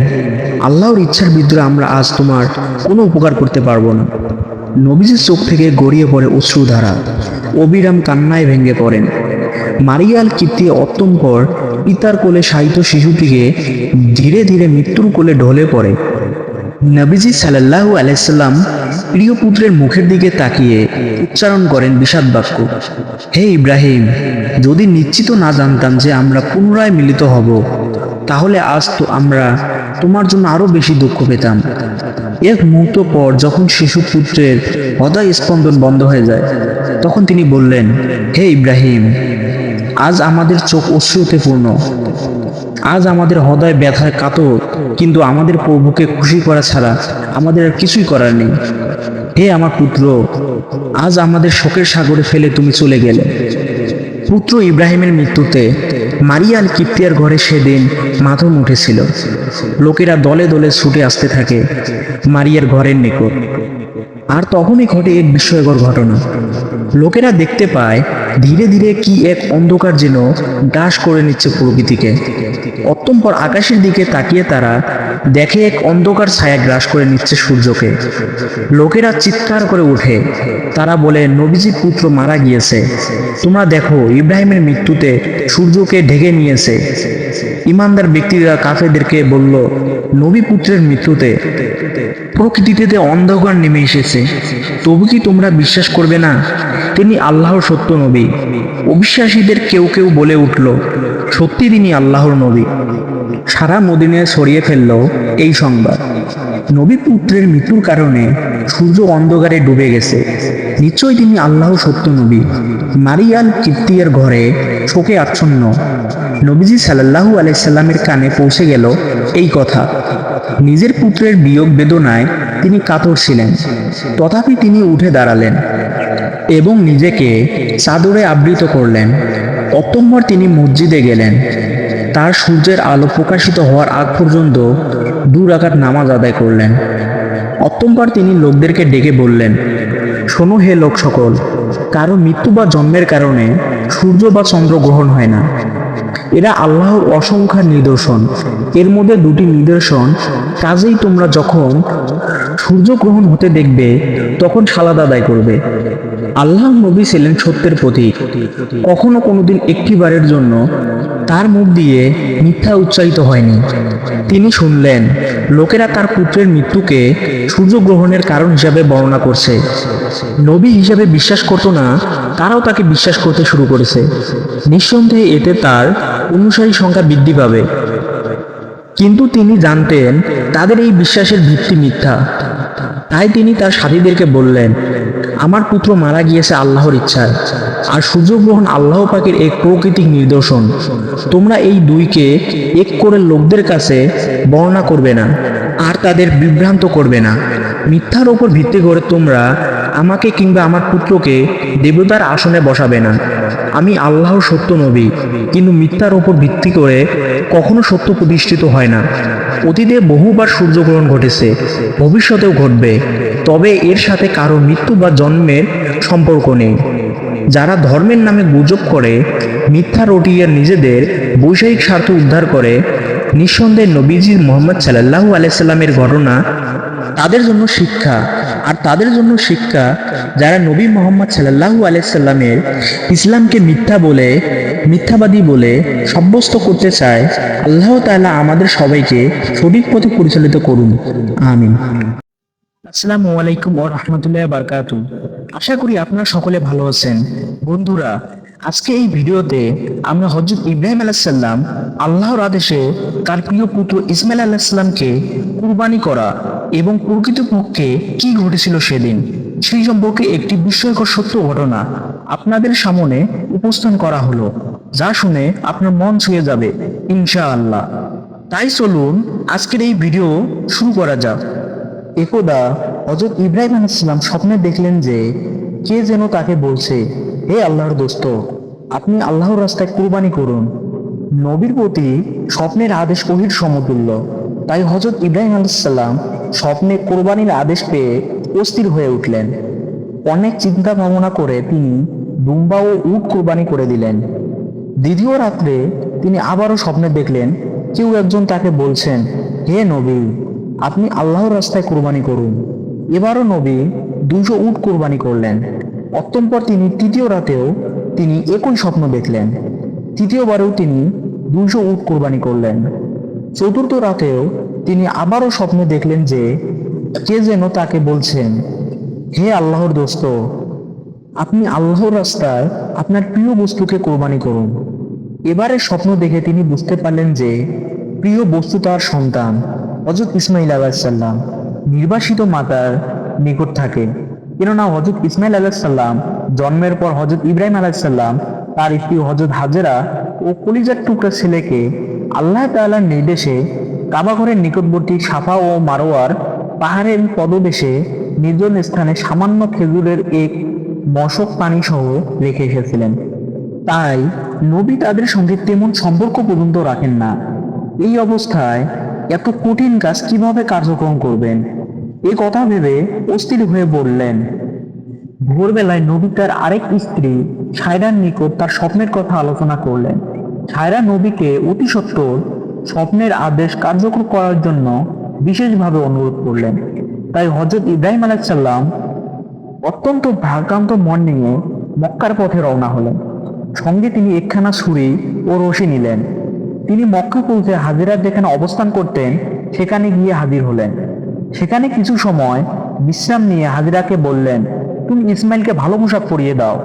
আল্লাহর ইচ্ছার বিরুদ্ধে আমরা আজ তোমার কোনো উপকার করতে পারবো না। নবীজির চোখ থেকে গড়িয়ে পড়ে অশ্রুধারা, অবিরাম কান্নায় ভেঙে পড়েন। মারিয়া আল কিপ্তিয়া অতঃপর পিতার কোলে শায়িত শিশুটিকে ধীরে ধীরে মৃত্যুর কোলে ঢলে পড়ে। নবীজি সাল্লাল্লাহু আলাইহি সাল্লাম প্রিয় পুত্রের মুখের দিকে তাকিয়ে উচ্চারণ করেন বিষাদ বাক্য, হে ইব্রাহিম, যদি নিশ্চিত না জানতাম যে আমরা পুনরায় মিলিত হব, তাহলে আজ তো আমরা তোমার জন্য আরো বেশি দুঃখ পেতাম। এক মুহূর্ত পর যখন শিশু পুত্রের হৃদয় স্পন্দন বন্ধ হয়ে যায়, তখন তিনি বললেন, হে ইব্রাহিম, আজ আমাদের চোখ অশ্রুতে পূর্ণ, আজ আমাদের হৃদয় ব্যথায় কাতর, কিন্তু আমাদের প্রভুকে খুশি করা ছাড়া আমাদের আর কিছুই করার নেই। হে আমার পুত্র, আজ আমাদের শোকের সাগরে ফেলে তুমি চলে গেলে। পুত্র ইব্রাহিমের মৃত্যুতে মারিয়া আল কিপ্তিয়ার ঘরে সেদিন মাতম উঠেছিল। লোকেরা দলে দলে ছুটে আসতে থাকে মারিয়ার ঘরের নিকট। আর তখনই ঘটে এক বিস্ময়কর ঘটনা। লোকেরা দেখতে পায় ধীরে ধীরে কি এক অন্ধকার যেন গ্রাস করে নিচ্ছে প্রকৃতিকে। অতঃপর আকাশের দিকে তাকিয়ে তারা দেখে এক অন্ধকার ছায়া গ্রাস করে নিচ্ছে সূর্যকে। লোকেরা চিৎকার করে ওঠে, তারা বলে, নবীজির পুত্র মারা গিয়েছে। তোমরা দেখো, ইব্রাহিমের মৃত্যুতে সূর্যকে ঢেকে নিয়েছে। ইমানদার ব্যক্তিরা কাফেরদেরকে বলল, নবী পুত্রের মৃত্যুতে প্রকৃতিতে অন্ধকার নেমে এসেছে, তবু কি তোমরা বিশ্বাস করবে না? তিনি আল্লাহর সত্য নবী। অবিশ্বাসীদের কেউ কেউ বলে উঠল, সত্যি তিনি আল্লাহর নবী। সারা মদিনায় ছড়িয়ে ফেলল এই সংবাদ, নবী পুত্রের মৃত্যুর কারণে সূর্য অন্ধকারে ডুবে গেছে, নিশ্চয়ই তিনি আল্লাহর সত্য নবী। মারিয়াল কিপ্তিয়ার ঘরে শোকে আচ্ছন্ন। নবীজি সাল্লাল্লাহু আলাইহি সাল্লামের কানে পৌঁছে গেল এই কথা। নিজের পুত্রের বিয়োগ বেদনায় তিনি কাতর ছিলেন, তথাপি তিনি উঠে দাঁড়ালেন এবং নিজেকে চাদরে আবৃত করলেন। অতঃপর তিনি মসজিদে গেলেন। তার সূর্যের আলো প্রকাশিত হওয়ার আগ পর্যন্ত 2 রাকাত নামাজ আদায় করলেন। অতঃপর তিনি লোকদেরকে ডেকে বললেন, শোনো হে লোক সকল, কারো মৃত্যু বা জন্মের কারণে সূর্য বা চন্দ্র গ্রহণ হয় না। এরা আল্লাহর অসংখ্য নিদর্শন, এর মধ্যে 2টি নিদর্শন। কাজেই তোমরা যখন সূর্যগ্রহণ হতে দেখবে তখন সালাত আদায় করবে। আল্লাহ নবী ছিলেন সত্যের প্রতীক। কখনো কোনোদিন একটিবারের জন্য তার মুখ দিয়ে মিথ্যা উচ্চারিত হয়নি। তিনি শুনলেন লোকেরা তার পুত্রের মৃত্যুকে সূর্যগ্রহণের কারণ হিসাবে বর্ণনা করছে। নবী হিসাবে বিশ্বাস করত না, তারাও তাকে বিশ্বাস করতে শুরু করেছে। নিঃসন্দেহে এতে তার অনুসারী সংখ্যা বৃদ্ধি পাবে। কিন্তু তিনি জানতেন তাদের এই বিশ্বাসের ভিত্তি মিথ্যা। তাই তিনি তার সাথীদেরকে বললেন, আমার পুত্র মারা গিয়েছে আল্লাহর ইচ্ছায়, আর সূর্যগ্রহণ আল্লাহ পাকের এক প্রাকৃতিক নিদর্শন। তোমরা এই দুইকে এক করে লোকদের কাছে বর্ণনা করবে না, আর তাদের বিভ্রান্ত করবে না। মিথ্যার ওপর ভিত্তি করে তোমরা আমাকে কিংবা আমার পুত্রকে দেবতার আসনে বসাবে না। আমি আল্লাহর সত্য নবী, কিন্তু মিথ্যার ওপর ভিত্তি করে কখনো সত্য প্রতিষ্ঠিত হয় না। অতীতে বহুবার সূর্যগ্রহণ ঘটেছে, ভবিষ্যতেও ঘটবে, তবে এর সাথে কারো মৃত্যু বা জন্মের সম্পর্ক নেই। যারা ধর্মের নামে গুজব করে, মিথ্যা রটিয়ে নিজেদের বৈষয়িক স্বার্থ উদ্ধার করে, নিঃসন্দেহে নবীজি মুহাম্মদ সাল্লাল্লাহু আলাইহি সাল্লামের ঘটনা তাদের জন্য শিক্ষা। আর তাদের জন্য শিক্ষা যারা নবী মুহাম্মদ সাল্লাল্লাহু আলাইহি সাল্লামের ইসলামকে মিথ্যাবাদী বলে সাব্যস্ত করতে চায়। আল্লাহ তাআলা আমাদের সবাইকে সঠিক পথে পরিচালিত করুন, আমিন। আসসালামু আলাইকুম ওয়া রাহমাতুল্লাহি ওয়া বারাকাতুহু। আশা করি আপনারা সকলে ভালো আছেন। বন্ধুরা, আজকে এই ভিডিওতে আমরা হযরত ইব্রাহিম আলাইহিস সালাম আল্লাহর আদেশে তার প্রিয় পুত্র ইসমাইল আলাইহিস সালামকে কুরবানি করা এবং প্রকৃতপক্ষে কি ঘটেছিল সেদিন, সেই সম্পর্কে একটি বিস্ময়কর সত্য ঘটনা আপনাদের সামনে উপস্থাপন করা হলো, যা শুনে আপনার মন ছুঁয়ে যাবে ইনশাআল্লাহ। তাই চলুন আজকের এই ভিডিও শুরু করা যাক। একদা হযরত ইব্রাহিম আলাইহিস সালাম স্বপ্নে দেখলেন যে কে যেন তাকে বলছে, হে আল্লাহর দোস্ত, আপনি আল্লাহর রাস্তায় কুরবানি করুন। নবীর প্রতি স্বপ্নের আদেশ ওহীর সমতুল্য। তাই হযরত ইব্রাহিম আলাইহিস সালাম স্বপ্নে কোরবানির আদেশ পেয়ে অস্থির হয়ে উঠলেন। অনেক চিন্তা ভাবনা করে তিনি দুম্বা ও উট কুরবানি করে দিলেন। দ্বিতীয় রাত্রে তিনি আবারও স্বপ্নে দেখলেন কেউ একজন তাকে বলছেন, হে নবী, আপনি আল্লাহর রাস্তায় কুরবানি করুন। এবারও নবী 200 উট কুরবানি করলেন। অতঃপর তিনি তৃতীয় রাতেও তিনি একই স্বপ্ন দেখলেন। তৃতীয়বারেও তিনি 200 উট কুরবানি করলেন। চতুর্থ রাতেও তিনি আবারও স্বপ্নে দেখলেন যে কে যেন তাকে বলছেন, হে আল্লাহর দোস্ত, আপনি আল্লাহর রাস্তায় আপনার প্রিয় বস্তুকে কোরবানি করুন। এবারে স্বপ্ন দেখে তিনি বুঝতে পারলেন যে প্রিয় বস্তু তার সন্তান হযরত ইসমাইল আলাইহিস সালাম নির্বাসিত মাতার নিকট থাকে। কেননা হযরত ইসমাইল আলাইহিস সালাম জন্মের পর হযরত ইব্রাহিম আলাইহিস সালাম তার স্ত্রী হযরত হাজেরা ও কলিজার টুকরা ছেলেকে আল্লাহ তাআলার নির্দেশে কাবা ঘরের নিকটবর্তী সাফা ও মারওয়ার পাহাড়ের পদদেশে নির্জন স্থানে সামান্য খেজুরের এক মশক পানি সহ রেখে এসেছিলেন। তাই নবী তাদের সঙ্গে তেমন সম্পর্ক পর্যন্ত রাখেন না। এই অবস্থায় এত কঠিন কাজ কিভাবে কার্যক্রম করবেন? এই কথা ভেবে অস্থির হয়ে বললেন। ভোরবেলায় নবী তার আরেক স্ত্রী সায়রার নিকট তার স্বপ্নের কথা আলোচনা করলেন। সায়রা নবীকে অতি সত্বর স্বপ্নের আদেশ কার্যকর করার জন্য বিশেষভাবে অনুরোধ করলেন। তাই হযরত ইব্রাহিম আলাইহিস সালাম অত্যন্ত ভারাক্রান্ত মন নিয়ে মক্কার পথে রওনা হলেন। সঙ্গে তিনি একখানা ছুরি ও রশি নিলেন। তিনি মক্কা পৌঁছে হাজেরা যেখানে অবস্থান করতেন সেখানে গিয়ে হাজির হলেন। সেখানে কিছু সময় বিশ্রাম নিয়ে হাজেরাকে বললেন, তুমি ইসমাইলকে ভালো পোশাক পরিয়ে দাও,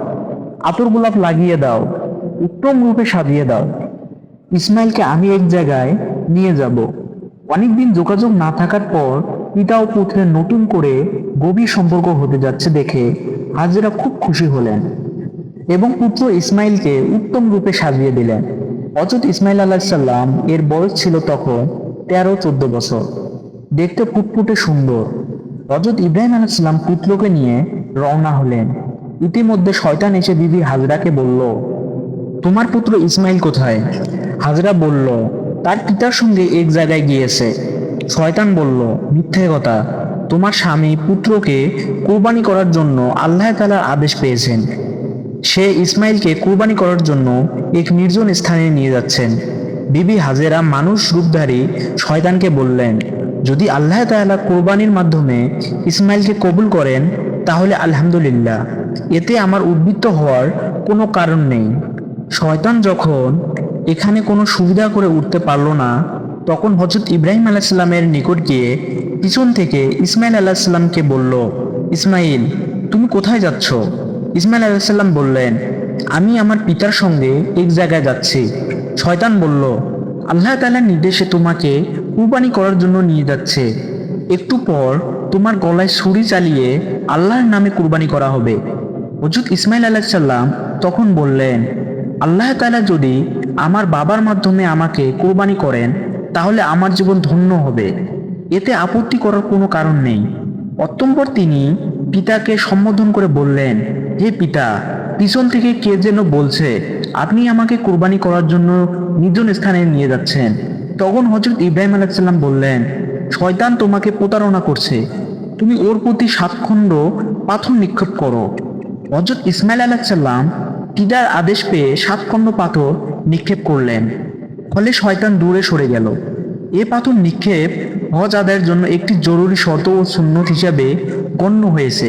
আতর গোলাপ লাগিয়ে দাও, উত্তম রূপে সাজিয়ে দাও। ইসমাইলকে আমি এক জায়গায় নিয়ে যাব। অনেকদিন যোগাযোগ না থাকার পর পিতা ও পুত্রের নতুন করে গভীর সম্পর্ক হতে যাচ্ছে দেখে হাজেরা খুব খুশি হলেন এবং পুত্র ইসমাইলকে উত্তম রূপে সাজিয়ে দিলেন। হযরত ইসমাইল আলাইহিস সালাম এর বয়স ছিল তখন 13-14 বছর। দেখতে ফুটফুটে সুন্দর। হযরত ইব্রাহিম আলাইহিস সালাম পুত্রকে নিয়ে রওনা হলেন। ইতিমধ্যে শয়তান এসে বিবি হাজরাকে বলল, তোমার পুত্র ইসমাইল কোথায়? হাজরা বলল, তার পিতার সঙ্গে এক জায়গায় গিয়েছে। শয়তান বলল, মিথ্যে কথা, তোমার স্বামী পুত্রকে কুরবানি করার জন্য আল্লাহ তাআলার আদেশ পেয়েছেন। সে ইসমাইলকে কুরবানি করার জন্য এক নির্জন স্থানে নিয়ে যাচ্ছেন। বিবি হাজেরা মানুষ রূপধারী শয়তানকে বললেন, যদি আল্লাহ তাআলা কুরবানির মাধ্যমে ইসমাইলকে কবুল করেন তাহলে আলহামদুলিল্লাহ, এতে আমার উদ্বৃত্ত হওয়ার কোনো কারণ নেই। শয়তান যখন এখানে কোনো সুবিধা করে উঠতে পারল না, তখন হযরত ইব্রাহিম আলাইহিস সালামের নিকট গিয়ে পিছন থেকে ইসমাইল আলাইহিস সালামকে বলল, ইসমাইল, তুমি কোথায় যাচ্ছ? ইসমাইল আলাইহিস সালাম বললেন, আমি আমার পিতার সঙ্গে এক জায়গায় যাচ্ছি। শয়তান বলল, আল্লাহ তাআলার নির্দেশে তোমাকে কুরবানি করার জন্য নিয়ে যাচ্ছে। একটু পর তোমার গলায় ছুরি চালিয়ে আল্লাহর নামে কুরবানি করা হবে। হযরত ইসমাইল আলাইহিস সালাম তখন বললেন, আল্লাহ তাআলা যদি আমার বাবার মাধ্যমে আমাকে কুরবানি করেন তাহলে আমার জীবন ধন্য হবে, এতে আপত্তি করার কোনো কারণ নেই। অতঃপর তিনি পিতাকে সম্বোধন করে বললেন, হে পিতা, পিছন থেকে কে যেন বলছে আপনি আমাকে কুরবানি করার জন্য নির্জন স্থানে নিয়ে যাচ্ছেন। তখন হযরত ইব্রাহিম আলাইহিস সালাম বললেন, শয়তান তোমাকে প্রতারণা করছে, তুমি ওর প্রতি 7 খণ্ড পাথর নিক্ষেপ করো। হযরত ইসমাইল আলাইহিস সালাম পিতার আদেশ পেয়ে 7 খণ্ড পাথর নিক্ষেপ করলেন। ফলে শয়তান দূরে সরে গেল। এ পাথর নিক্ষেপ হজ আদায়ের জন্য একটি জরুরি শর্ত ও সুন্নত হিসাবে গণ্য হয়েছে।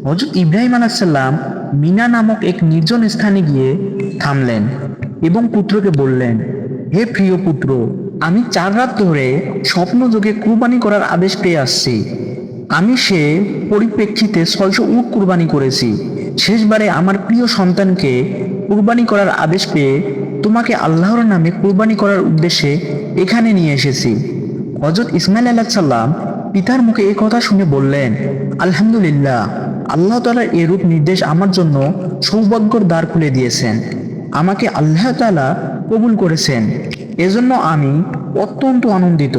হযরত ইব্রাহিম আলাইহিস সালাম মিনা নামক এক নির্জন স্থানে গিয়ে থামলেন এবং পুত্রকে বললেন, হে প্রিয় পুত্র, আমি 4 রাত ধরে স্বপ্নযোগে কুরবানি করার আদেশ পেয়ে আসছি। আমি সে পরিপ্রেক্ষিতে 600 উট কুরবানি করেছি। শেষবারে আমার প্রিয় সন্তানকে কুরবানি করার আদেশ পেয়ে তোমাকে আল্লাহর নামে কুরবানি করার উদ্দেশ্যে এখানে নিয়ে এসেছি। হযরত ইসমাইল আলাইহিস সালাম পিতার মুখে এই কথা শুনে বললেন, আলহামদুলিল্লাহ, আল্লাহ তাআলার এরূপ নির্দেশ আমার জন্য সৌভাগ্যের দ্বার খুলে দিয়েছেন। আমাকে আল্লাহ তাআলা কবুল করেছেন, এজন্য আমি অত্যন্ত আনন্দিত।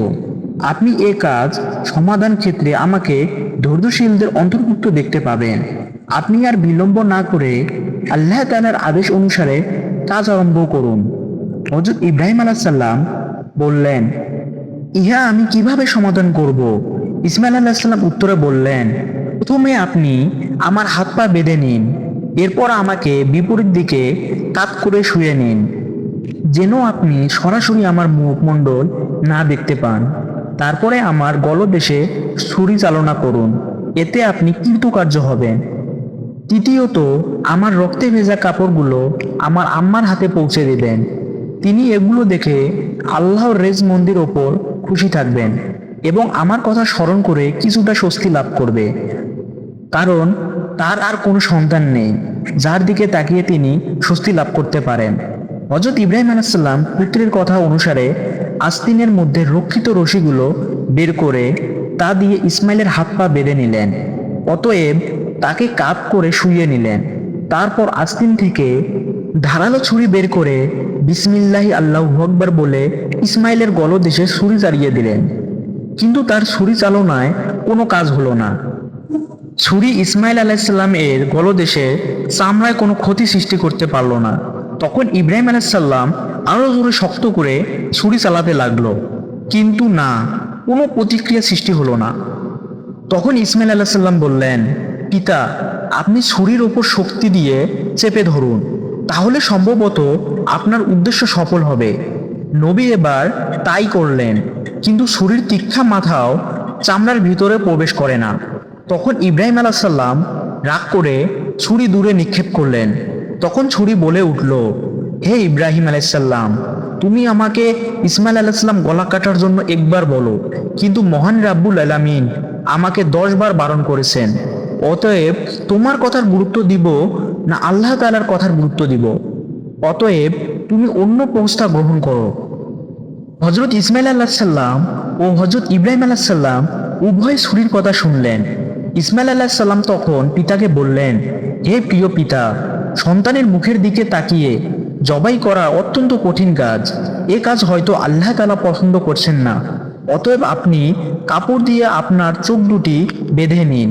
আপনি এ কাজ সমাধান ক্ষেত্রে আমাকে ধৈর্যশীলদের অন্তর্ভুক্ত দেখতে পাবেন। আপনি আর বিলম্ব না করে আল্লাহ তাআলার আদেশ অনুসারে কাজ আরম্ভ করুন। হযরত ইব্রাহিম আলাইহিস সালাম বললেন, ইহা আমি কিভাবে সমাধান করব? ইসমাইল আলাইহিস সালাম উত্তরে বললেন, প্রথমে আপনি আমার হাত পা বেঁধে নিন, এরপর আমাকে বিপরীত দিকে কাত করে শুয়ে নিন, যেন আপনি সরাসরি আমার মুখমণ্ডল না দেখতে পান। তারপরে আমার গলদেশে ছুরি চালনা করুন, এতে আপনি কৃতকার্য হবেন। তৃতীয়ত, আমার রক্তে ভেজা কাপড়গুলো আমার আম্মার হাতে পৌঁছে দিবেন। তিনি এগুলো দেখে আল্লাহর রেজ মন্দির ওপর খুশি থাকবেন এবং আমার কথা স্মরণ করে কিছুটা স্বস্তি লাভ করবে, কারণ তার আর কোনো সন্তান নেই যার দিকে তাকিয়ে তিনি স্বস্তি লাভ করতে পারেন। হযরত ইব্রাহিম আলাইহিস সালাম পুত্রের কথা অনুসারে আস্তিনের মধ্যে রক্ষিত রশিগুলো বের করে তা দিয়ে ইসমাইলের হাত পা বেঁধে নিলেন। অতএব তাকে কাত করে শুইয়ে নিলেন। তারপর আস্তিন থেকে ধারালো ছুরি বের করে বিসমিল্লাহি আল্লাহু আকবার বলে ইসমাইলের গলদেশে ছুরি চালিয়ে দিলেন। কিন্তু তার ছুরি চালনায় কোনো কাজ হলো না। ছুরি ইসমাইল আলাইহিস সালাম এর গলদেশে চামড়ায় কোনো ক্ষতি সৃষ্টি করতে পারল না। তখন ইব্রাহিম আলাইহিস সালাম আরো জোরে শক্ত করে ছুরি চালাতে লাগলো, কিন্তু না, কোনো প্রতিক্রিয়া সৃষ্টি হলো না। তখন ইসমাইল আলাইহিস সালাম বললেন, পিতা, আপনি ছুরির ওপর শক্তি দিয়ে চেপে ধরুন, তাহলে সম্ভবত আপনার উদ্দেশ্য সফল হবে। নবী এবার তাই করলেন, কিন্তু ছুরির তীক্ষ্ণ মাথাও চামড়ার ভিতরে প্রবেশ করে না। তখন ইব্রাহিম আলাইহিস সালাম রাগ করে ছুরি দূরে নিক্ষেপ করলেন। তখন ছুরি বলে উঠল, হে ইব্রাহিম আলাইহিস সালাম, তুমি আমাকে ইসমাইল আলাইহিস সালাম গলা কাটার জন্য একবার বলো, কিন্তু মহান রাব্বুল আলামিন আমাকে 10 বার বারণ করেছেন। অতএব তোমার কথার গুরুত্ব দিব না আল্লাহ তাআলার কথার গুরুত্ব দিব? অতএব তুমি অন্য প্রস্তাব গ্রহণ করো। হযরত ইসমাইল আলাইহিস সালাম ও হযরত ইব্রাহিম আলাইহিস সালাম উভয় ছুরির কথা শুনলেন। ইসমাইল আলাইহিস সালাম তখন পিতাকে বললেন, হে প্রিয় পিতা, সন্তানের মুখের দিকে তাকিয়ে জবাই করা অত্যন্ত কঠিন কাজ। এ কাজ হয়তো আল্লাহ তাআলা পছন্দ করছেন না। অতএব আপনি কাপড় দিয়ে আপনার চোখ দুটি বেঁধে নিন,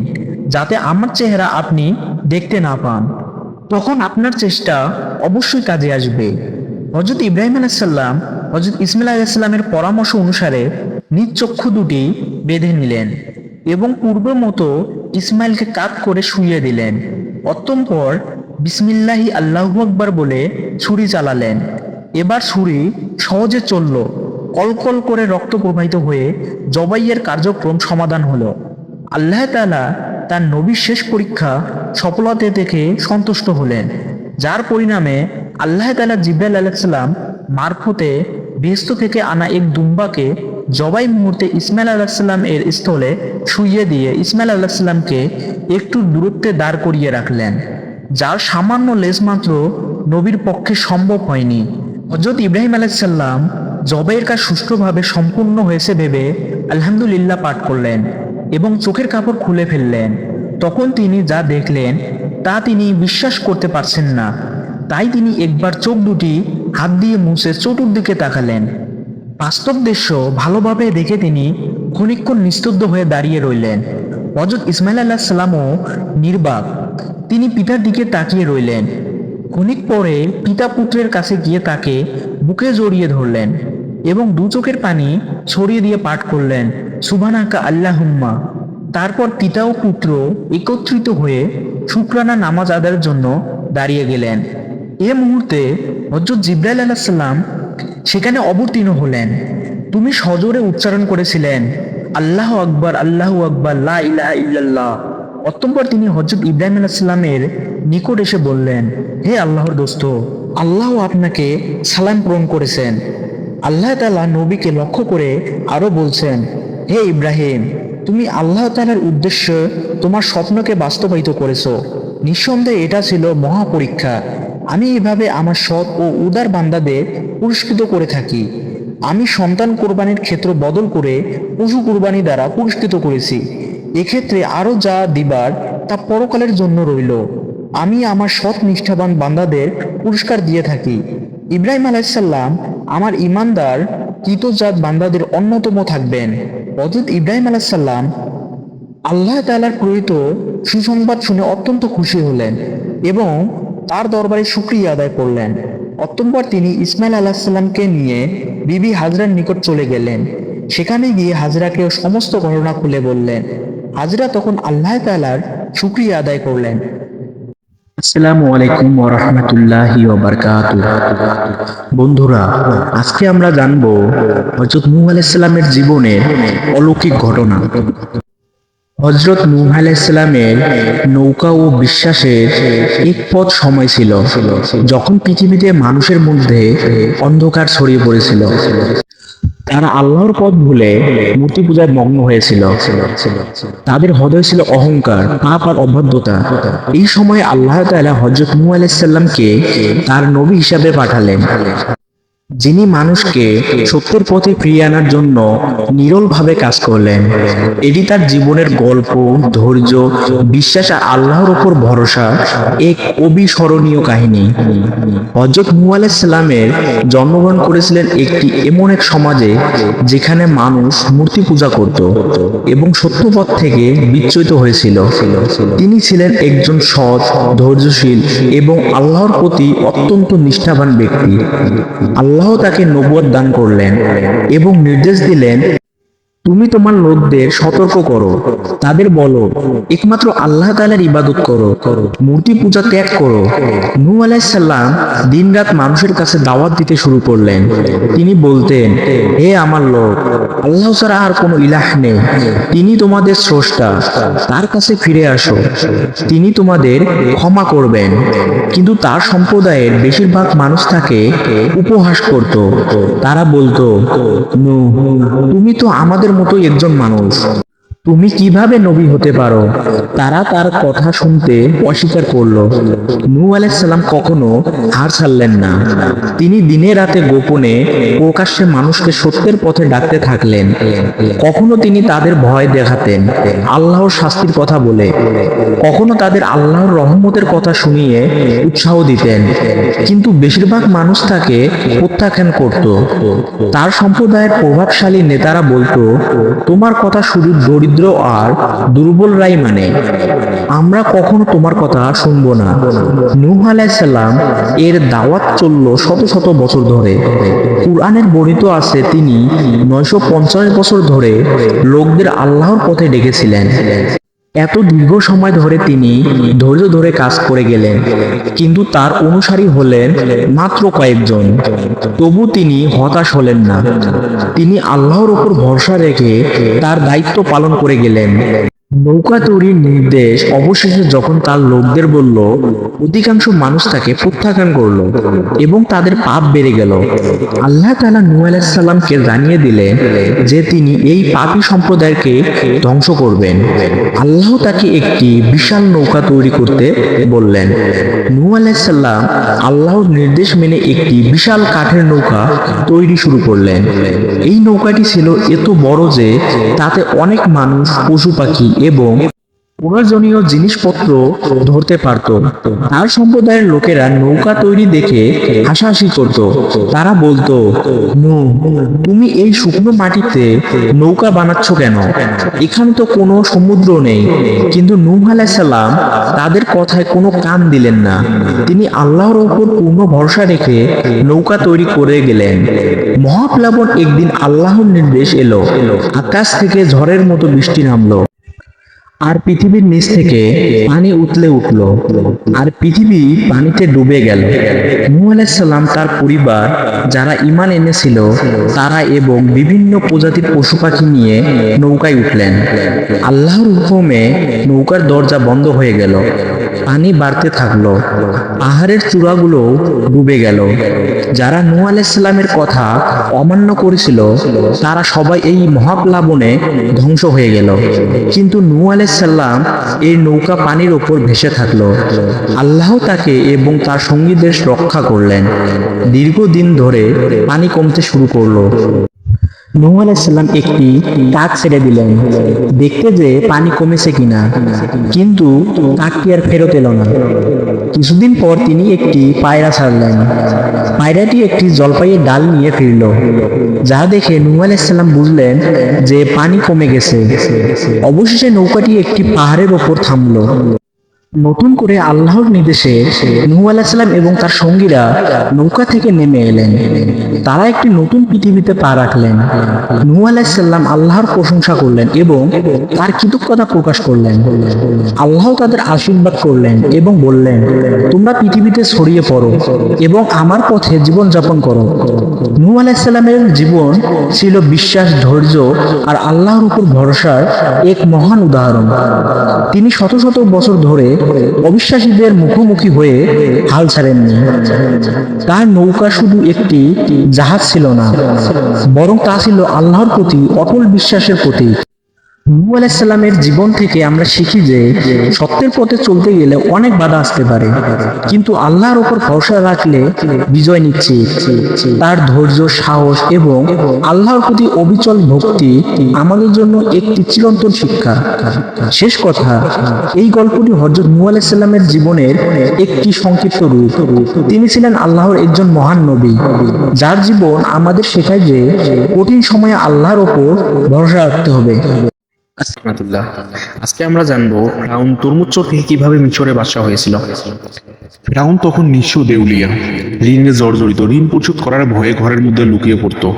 যাতে আমার চেহারা আপনি দেখতে না পান। তখন আপনার চেষ্টা অবশ্যই কাজে আসবে। হযরত ইব্রাহিম আলাইহিস সালাম হযরত ইসমাইল আলাইহিস সালামের পরামর্শ অনুসারে নিজ চক্ষু দুটি বেঁধে নিলেন এবং পূর্বের মতো ইসমাইলকে কাত করে শুইয়ে দিলেন। অতঃপর বিসমিল্লাহি আল্লাহু আকবার বলে ছুরি চালালেন। এবার ছুরি সহজে চলল। কলকল করে রক্ত প্রবাহিত হয়ে জবাইয়ের কার্যক্রম সমাধান হলো। আল্লাহ তাআলা তার নবীর শেষ পরীক্ষা সফলতা দেখে সন্তুষ্ট হলেন, যার পরিণামে আল্লাহ তাআলা জিবরাইল আলাইহিস সালাম মারফতে বেহেশত থেকে আনা এক দুম্বাকে জবাই মুহূর্তে ইসমাইল আলাইহিস সালাম এর স্থলে শুইয়ে দিয়ে ইসমাইল আলাইহিস সালামকে একটু দূরত্বে দাঁড় করিয়ে রাখলেন, যার সামান্য লেজ মাত্র নবীর পক্ষে সম্ভব হয়নি। হযরত ইব্রাহিম আলাইহিস সালাম জবাইয়ের কাজ সুষ্ঠুভাবে সম্পূর্ণ হয়েছে ভেবে আলহামদুলিল্লাহ পাঠ করলেন এবং চোখের কাপড় খুলে ফেললেন। তখন তিনি যা দেখলেন তা তিনি বিশ্বাস করতে পারছেন না। তাই তিনি একবার চোখ দুটি হাত দিয়ে মুছে চতুর্দিকে তাকালেন। বাস্তব দৃশ্য ভালোভাবে দেখে তিনি খানিকক্ষণ নিস্তব্ধ হয়ে দাঁড়িয়ে রইলেন। হযরত ইসমাইল আলাইহিস সালামও নির্বাক। তিনি পিতার দিকে তাকিয়ে রইলেন। খানিক পরে পিতা পুত্রের কাছে গিয়ে তাকে বুকে জড়িয়ে ধরলেন এবং দু চোখের পানি ছড়িয়ে দিয়ে পাঠ করলেন, সুবহানাকা আল্লাহুম্মা। তারপর পিতা ও পুত্র একত্রিত হয়ে শুকরানা নামাজ আদায়ের জন্য দাঁড়িয়ে গেলেন। এ মুহূর্তে হযরত জিবরাইল আলাইহিস সালাম সেখানে অবতীর্ণ হলেন। তুমি সজোরে উচ্চারণ করেছিলেন, আল্লাহু আকবার, আল্লাহু আকবার, লা ইলাহা ইল্লাল্লাহ। অতঃপর তিনি হযরত ইব্রাহিম আলাইহিস সালামের নিকট এসে বললেন, হে আল্লাহর দোস্ত, আল্লাহ আপনাকে সালাম প্রেরণ করেছেন। আল্লাহ তাআলা নবীকে লক্ষ্য করে আরো বলছেন, হে ইব্রাহিম, তুমি আল্লাহ তাআলার উদ্দেশ্যে তোমার স্বপ্নকে বাস্তবায়িত করেছো। নিঃসন্দেহে এটা ছিল মহা পরীক্ষা। আমি এভাবে আমার সৎ ও উদার বান্দাদের পুরস্কৃত করে থাকি। আমি সন্তান কোরবানির ক্ষেত্র বদল করে পশু কোরবানি দ্বারা পুরস্কৃত করেছি। এক্ষেত্রে আরো যা দিবার তা পরকালের জন্য রইল। আমি আমার সৎ নিষ্ঠাবান বান্দাদের পুরস্কার দিয়ে থাকি। ইব্রাহিম আলাইহিস সালাম আমার ঈমানদার কৃতজাত বান্দাদের অন্যতম থাকবেন। হযরত ইব্রাহিম আলাইহিস সালাম আল্লাহ তাআলার প্রেরিত সুসংবাদ শুনে অত্যন্ত খুশি হলেন এবং তার দরবারে শুকরিয়া আদায় করলেন। অতঃপর তিনি ইসমাইল আলাইহিস সালামকে নিয়ে বিবি হাজরার নিকট চলে গেলেন। সেখানে গিয়ে হাজরাকে সমস্ত ঘটনা খুলে বললেন। হাজরা তখন আল্লাহ তাআলার শুকরিয়া আদায় করলেন। আসসালামু আলাইকুম ওয়া রাহমাতুল্লাহি ওয়া বারাকাতুহু। বন্ধুরা, আজকে আমরা জানবো হযরত নূহ আলাইহিস সালামের জীবনের অলৌকিক ঘটনা। হযরত নূহ আলাইহিস সালামের নৌকা ও বিশ্বাসের এক পথ সময় ছিল যখন পৃথিবীতে মানুষের মধ্যে অন্ধকার ছড়িয়ে পড়েছিল। তারা আল্লাহর পথ ভুলে মূর্তি পূজায় মগ্ন হয়েছিল। তাদের হৃদয় ছিল অহংকার, পাপ আর অবাধ্যতা। এই সময় আল্লাহ তাআলা হযরত নূহ আলাইহিস সালামকে তার নবী হিসাবে পাঠালেন, যিনি মানুষকে সত্যের পথে ফিরিয়ে আনার জন্য নীরলভাবে কাজ করলেন। এটি তার জীবনের গল্প, ধৈর্য, বিশ্বাস আর আল্লাহর উপর ভরসা এক অবিস্মরণীয় কাহিনী। হযরত নূহ আলাইহিস সালামের জন্মগ্রহণ করেছিলেন একটি এমন এক সমাজে যেখানে মানুষ মূর্তি পূজা করত এবং সত্যপথ থেকে বিচ্যুত হয়েছিল। তিনি ছিলেন একজন সৎ, ধৈর্যশীল এবং আল্লাহর প্রতি অত্যন্ত নিষ্ঠাবান ব্যক্তি। আল্লাহ তাকে নবুয়ত দান করলেন এবং নির্দেশ দিলেন, তুমি তোমার লোকদের সতর্ক করো, তাদের বলো একমাত্র আল্লাহ তাআলার ইবাদত করো, মূর্তি পূজা ত্যাগ করো। নূহ আলাইহিস সালাম দিনরাত মানুষের কাছে দাওয়াত দিতে শুরু করলেন। তিনি বলতেন, হে আমার লোক, আল্লাহ ছাড়া আর কোনো ইলাহ নেই, তিনি তোমাদের স্রষ্টা, তার কাছে ফিরে আসো, তিনি তোমাদের ক্ষমা করবেন। কিন্তু তার সম্প্রদায়ের বেশিরভাগ মানুষ তাকে উপহাস করত। তারা বলতো, নূহ, তুমি তো আমাদের মতোই একজন মানুষ, তুমি কিভাবে নবী হতে পারো? তারা তার কথা শুনতে অস্বীকার করলো। নূহ আলাইহিস সালাম কখনো হার ছাড়লেন না। তিনি দিনে রাতে গোপনে প্রকাশ্যে মানুষকে সত্যের পথে ডাকতে থাকলেন। কখনো তিনি তাদের ভয় দেখাতেন আল্লাহর শাস্তির কথা বলে, কখনো তাদের আল্লাহর রহমতের কথা শুনিয়ে উৎসাহ দিতেন। কিন্তু বেশিরভাগ মানুষ তাকে প্রত্যাখ্যান করত। তার সম্প্রদায়ের প্রভাবশালী নেতারা বলতো, তোমার কথা শুধু দরিদ্র আর দুর্বলরাই মানে, আমরা কখনো তোমার কথা শুনবো না। নূহ আলাইহিস সালাম এর দাওয়াত চলল শত শত বছর ধরে। কুরআনের বর্ণিত আছে তিনি 950 বছর ধরে লোকদের আল্লাহর পথে ডেকেছিলেন। এত দীর্ঘ সময় ধরে তিনি ধৈর্য ধরে কাজ করে গেলেন, কিন্তু তার অনুসারী হলেন মাত্র কয়েকজন। তবু তিনি হতাশ হলেন না। তিনি আল্লাহর উপর ভরসা রেখে তার দায়িত্ব পালন করে গেলেন। নৌকা তৈরির নির্দেশ অবশেষে যখন তার লোকদের বলল, অধিকাংশ মানুষ তাকে প্রত্যাখ্যান করলো এবং তাদের পাপ বেড়ে গেল। আল্লাহ তাআলা নূহ আলাইহিস সালামকে জানিয়ে দিলেন যে তিনি এই পাপী সম্প্রদায়কে ধ্বংস করবেন। আল্লাহ তাকে একটি বিশাল নৌকা তৈরি করতে বললেন। নূহ আলাইহিস সালাম আল্লাহর নির্দেশ মেনে একটি বিশাল কাঠের নৌকা তৈরি শুরু করলেন। এই নৌকাটি ছিল এত বড় যে তাতে অনেক মানুষ, পশু পাখি এবং প্রয়োজনীয় জিনিসপত্র ধরতে পারত। তার সম্প্রদায়ের লোকেরা নৌকা তৈরি দেখে হাসাহাসি করত। তারা বলতো, নূহ, তুমি এই শুকনো মাটিতে নৌকা বানাচ্ছ কেন? এখানে তো কোনো সমুদ্র নেই। কিন্তু নূহ আলাইহিস সালাম তাদের কথায় কোনো কান দিলেন না। তিনি আল্লাহর উপর পূর্ণ ভরসা রেখে নৌকা তৈরি করে গেলেন। মহাপ্লাবন একদিন আল্লাহর নির্দেশ এলো, আকাশ থেকে ঝড়ের মতো বৃষ্টি নামলো আর পৃথিবীর নিচ থেকে পানি উতলে উঠল আর পৃথিবী পানিতে ডুবে গেল। নূহ আলাইহিস সালাম, তার পরিবার, যারা ঈমান এনেছিল তারা এবং বিভিন্ন প্রজাতির পশু পাখি নিয়ে নৌকায় উঠলেন। আল্লাহর হুকুমে নৌকার দরজা বন্ধ হয়ে গেল। পানি বাড়তে থাকলো, পাহাড়ের চূড়াগুলো ডুবে গেল। যারা নূহ আলাইহিস সালামের কথা অমান্য করেছিল তারা সবাই এই মহাপ্লাবনে ধ্বংস হয়ে গেল। কিন্তু নূহ আলাইহিস সালাম এই নৌকা পানির ওপর ভেসে থাকলো। আল্লাহ তাকে এবং তার সঙ্গীদের রক্ষা করলেন। দীর্ঘদিন ধরে পানি কমতে শুরু করলো। নূহ আলাইহিস সালাম একটি কাক ছেড়ে দিলেন, দেখতে যে পানি কমেছে কিনা, কিন্তু কাকটি আর ফেরত এলো না। কিছুদিন পর তিনি একটি পায়রা ছাড়লেন। পায়রাটি একটি জলপাইয়ের ডাল নিয়ে ফিরল, যা দেখে নূহ আলাইহিস সালাম বুঝলেন যে পানি কমে গেছে। অবশেষে নৌকাটি একটি পাহাড়ের ওপর থামলো। নতুন করে আল্লাহর নির্দেশে নূহ আলাইহিস সালাম এবং তার সঙ্গীরা নৌকা থেকে নেমে এলেন। তারা একটি নতুন পৃথিবীতে পা রাখলেন। নূহ আলাইহিস সালাম আল্লাহর প্রশংসা করলেন এবং তার কৃতজ্ঞতা প্রকাশ করলেন। আল্লাহ তাদের আশীর্বাদ করলেন এবং বললেন, তোমরা পৃথিবীতে ছড়িয়ে পড়ো এবং আমার পথে জীবন যাপন করো। নূহ আলাইহিস সালামের জীবন ছিল বিশ্বাস, ধৈর্য আর আল্লাহর উপর ভরসার এক মহান উদাহরণ। তিনি শত শত বছর ধরে অবিশ্বাসীদের মুখোমুখি হয়ে হাল ছাড়েননি। তার নৌকা শুধু একটি জাহাজ ছিল না, বরং তা ছিল আল্লাহর প্রতি অটল বিশ্বাসের প্রতীক। নূহ আলাইহিস সালামের জীবন থেকে আমরা শিখি যে সত্যের পথে চলতে গেলে অনেক বাধা আসতে পারে, কিন্তু আল্লাহর উপর ভরসা রাখলে বিজয় নিশ্চিত। তার ধৈর্য, সাহস এবং আল্লাহর প্রতি অবিচল ভক্তি আমাদের জন্য একটি চিরন্তন শিক্ষা। শেষ কথা, এই গল্পটি হযরত নূহ আলাইহিস সালামের জীবনের একটি সংক্ষিপ্ত রূপ। তিনি ছিলেন আল্লাহর একজন মহান নবী, যার জীবন আমাদের শেখায় যে কঠিন সময়ে আল্লাহর উপর ভরসা রাখতে হবে। আসসালামুল্লাহ। আজকে আমরা জানবো ফিরআউন তরমুজ চোর থেকে কিভাবে মিশরে বাদশা হয়েছিল। ফেরাউন তখন নিঃস্ব দেউলিয়া, ঋণে জর্জরিত, ঋণ পরিশোধ করার ভয়ে ঘরের মধ্যে লুকিয়ে পড়তো।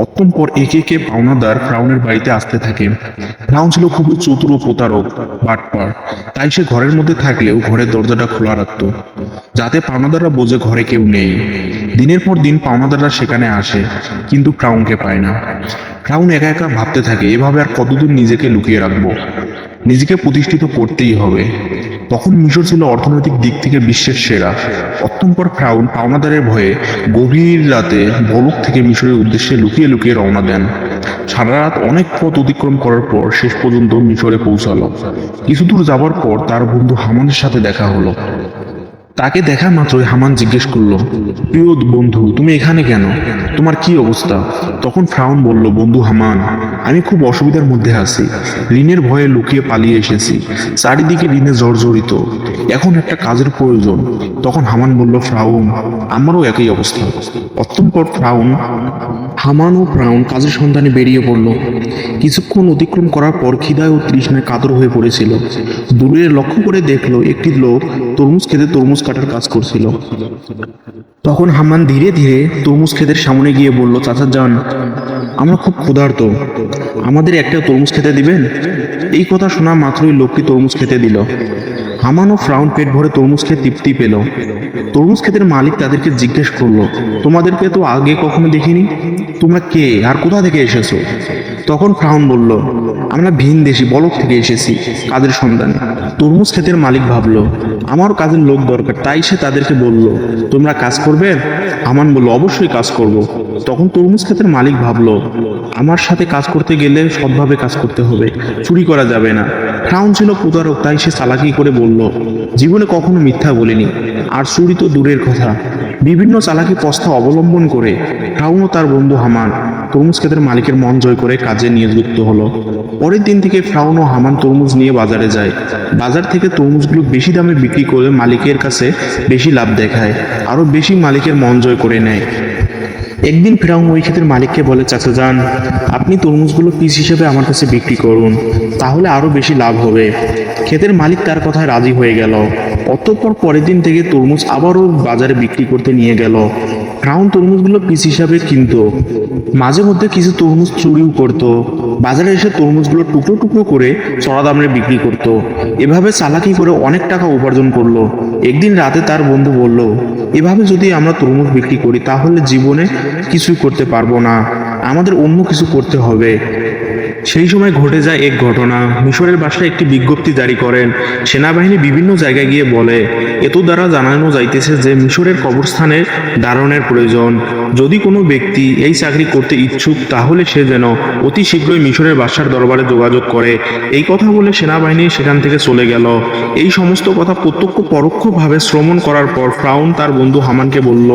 অত্যম পর একে একে পাওনাদার ফেরাউনের বাড়িতে আসতে থাকে। ফেরাউন ছিল খুবই চতুর ও প্রতারক, বাটপার। তাই সে ঘরের মধ্যে থাকলেও ঘরের দরজাটা খোলা রাখতো, যাতে পাওনাদাররা বোঝে ঘরে কেউ নেই। দিনের পর দিন পাওনাদাররা সেখানে আসে, কিন্তু ফেরাউনকে পায় না। ফেরাউন একা একা ভাবতে থাকে, এভাবে আর কতদিন নিজেকে লুকিয়ে রাখবো, নিজেকে প্রতিষ্ঠিত করতেই হবে। তখন মিশর ছিল অর্থনৈতিক দিক থেকে বিশ্বের সেরা। অত্যম্পর ফেরাউন পাওনাদারের ভয়ে গভীর রাতে বলক থেকে মিশরের উদ্দেশ্যে লুকিয়ে লুকিয়ে রওনা দেন। সারা রাত অনেক পথ অতিক্রম করার পর শেষ পর্যন্ত মিশরে পৌঁছালো। কিছু দূর যাবার পর তার বন্ধু হামানের সাথে দেখা হলো। তাকে দেখা মাত্রই হামান জিজ্ঞেস করলো, প্রিয় বন্ধু, তুমি এখানে কেন? তোমার কি অবস্থা? তখন ফ্রাউন বলল, বন্ধু হামান, আমি খুব অসুবিধার মধ্যে আছি। ঋণের ভয়ে লুকিয়ে পালিয়ে এসেছি। চারিদিকে ঋণে জর্জরিত। এখন একটা কাজের প্রয়োজন। তখন হামান বলল, ফ্রাউন, আমারও একই অবস্থা। অত্যন্তর হামান ও ফ্রাউন কাজের সন্ধানে বেরিয়ে পড়ল। কিছুক্ষণ অতিক্রম করার পর খিদায় ও তৃষ্ণায় কাতর হয়ে পড়েছিল। দূরে লক্ষ্য করে দেখলো একটি লোক তরমুজ খেতে তরমুজ কাটার কাজ করছিল। তখন হামান ধীরে ধীরে তরমুজ ক্ষেতের সামনে গিয়ে বলল, চাচা যান, আমরা খুব ক্ষুধার্ত, আমাদের একটা তরমুজ খেতে দিবেন? এই কথা শোনা মাত্রই লোকটি তরমুজ খেতে দিল। হামান ও ফ্রাউন পেট ভরে তরমুজ খেয়ে তৃপ্তি পেল। তরমুজ ক্ষেতের মালিক তাদেরকে জিজ্ঞেস করলো, তোমাদেরকে তো আগে কখনো দেখিনি, তোমরা কে আর কোথা থেকে এসেছো? তখন ফ্রাউন বলল, আমরা ভিনদেশী বলক থেকে এসেছি কাজের সন্ধানে। তরমুজ ক্ষেতের মালিক ভাবলো, আমারও কাজের লোক দরকার, তাই সে তাদেরকে বলল, তোমরা কাজ করবে? হামান বলল, অবশ্যই কাজ করব। তখন তরমুজ ক্ষেতের মালিক ভাবলো, আমার সাথে কাজ করতে গেলে সৎভাবে কাজ করতে হবে, চুরি করা যাবে না। ফ্রাউন ছিল প্রতারক, তাই সে চালাকি করে বলল, জীবনে কখনো মিথ্যা বলিনি, আর চুরি তো দূরের কথা। বিভিন্ন চালাকি পন্থা অবলম্বন করে ফ্রাউন ও তার বন্ধু হামান তরমুজ ক্ষেতের মালিকের মন জয় করে কাজে নিযুক্ত হলো। পরের দিন থেকে ফ্রাউন ও হামান তরমুজ নিয়ে বাজারে যায়। বাজার থেকে তরমুজগুলো বেশি দামে বিক্রি করে মালিকের কাছে বেশি লাভ দেখায়, আরো বেশি মালিকের মন জয় করে নেয়। একদিন ফিরাউন ওই ক্ষেতের মালিককে বলে, চাচা যান, আপনি তরমুজগুলো পিস হিসেবে আমার কাছে বিক্রি করুন, তাহলে আরো বেশি লাভ হবে। ক্ষেতের মালিক তার কথায় রাজি হয়ে গেল। অতঃপর পরের দিন থেকে তরমুজ আবারও বাজারে বিক্রি করতে নিয়ে গেল। ফিরাউন তরমুজগুলো পিস হিসাবে কিনতো, মাঝে মধ্যে কিছু তরমুজ চুরিও করত। বাজারে এসে তরমুজগুলো টুকরো টুকরো করে চড়া দামে বিক্রি করত। এভাবে চালাকি করে অনেক টাকা উপার্জন করলো। একদিন রাতে তার বন্ধু বলল, এভাবে যদি আমরা তরমুজ বিক্রি করি তাহলে জীবনে কিছুই করতে পারবো না, আমাদের অন্য কিছু করতে হবে। সেই সময় ঘটে যায় এক ঘটনা। মিশরের বাদশাহ একটি বিজ্ঞপ্তি জারি করেন। সেনাবাহিনী বিভিন্ন জায়গায় গিয়ে বলে, এত দ্বারা জানানো যাইতেছে যে মিশরের কবরস্থানে দারোয়ানের প্রয়োজন। যদি কোনো ব্যক্তি এই চাকরি করতে ইচ্ছুক তাহলে সে যেন অতি শীঘ্রই মিশরের বাদশার দরবারে যোগাযোগ করে। এই কথা বলে সেনাবাহিনী সেখান থেকে চলে গেল। এই সমস্ত কথা প্রত্যক্ষ পরোক্ষভাবে শ্রবণ করার পর ফ্রাউন তার বন্ধু হামানকে বলল,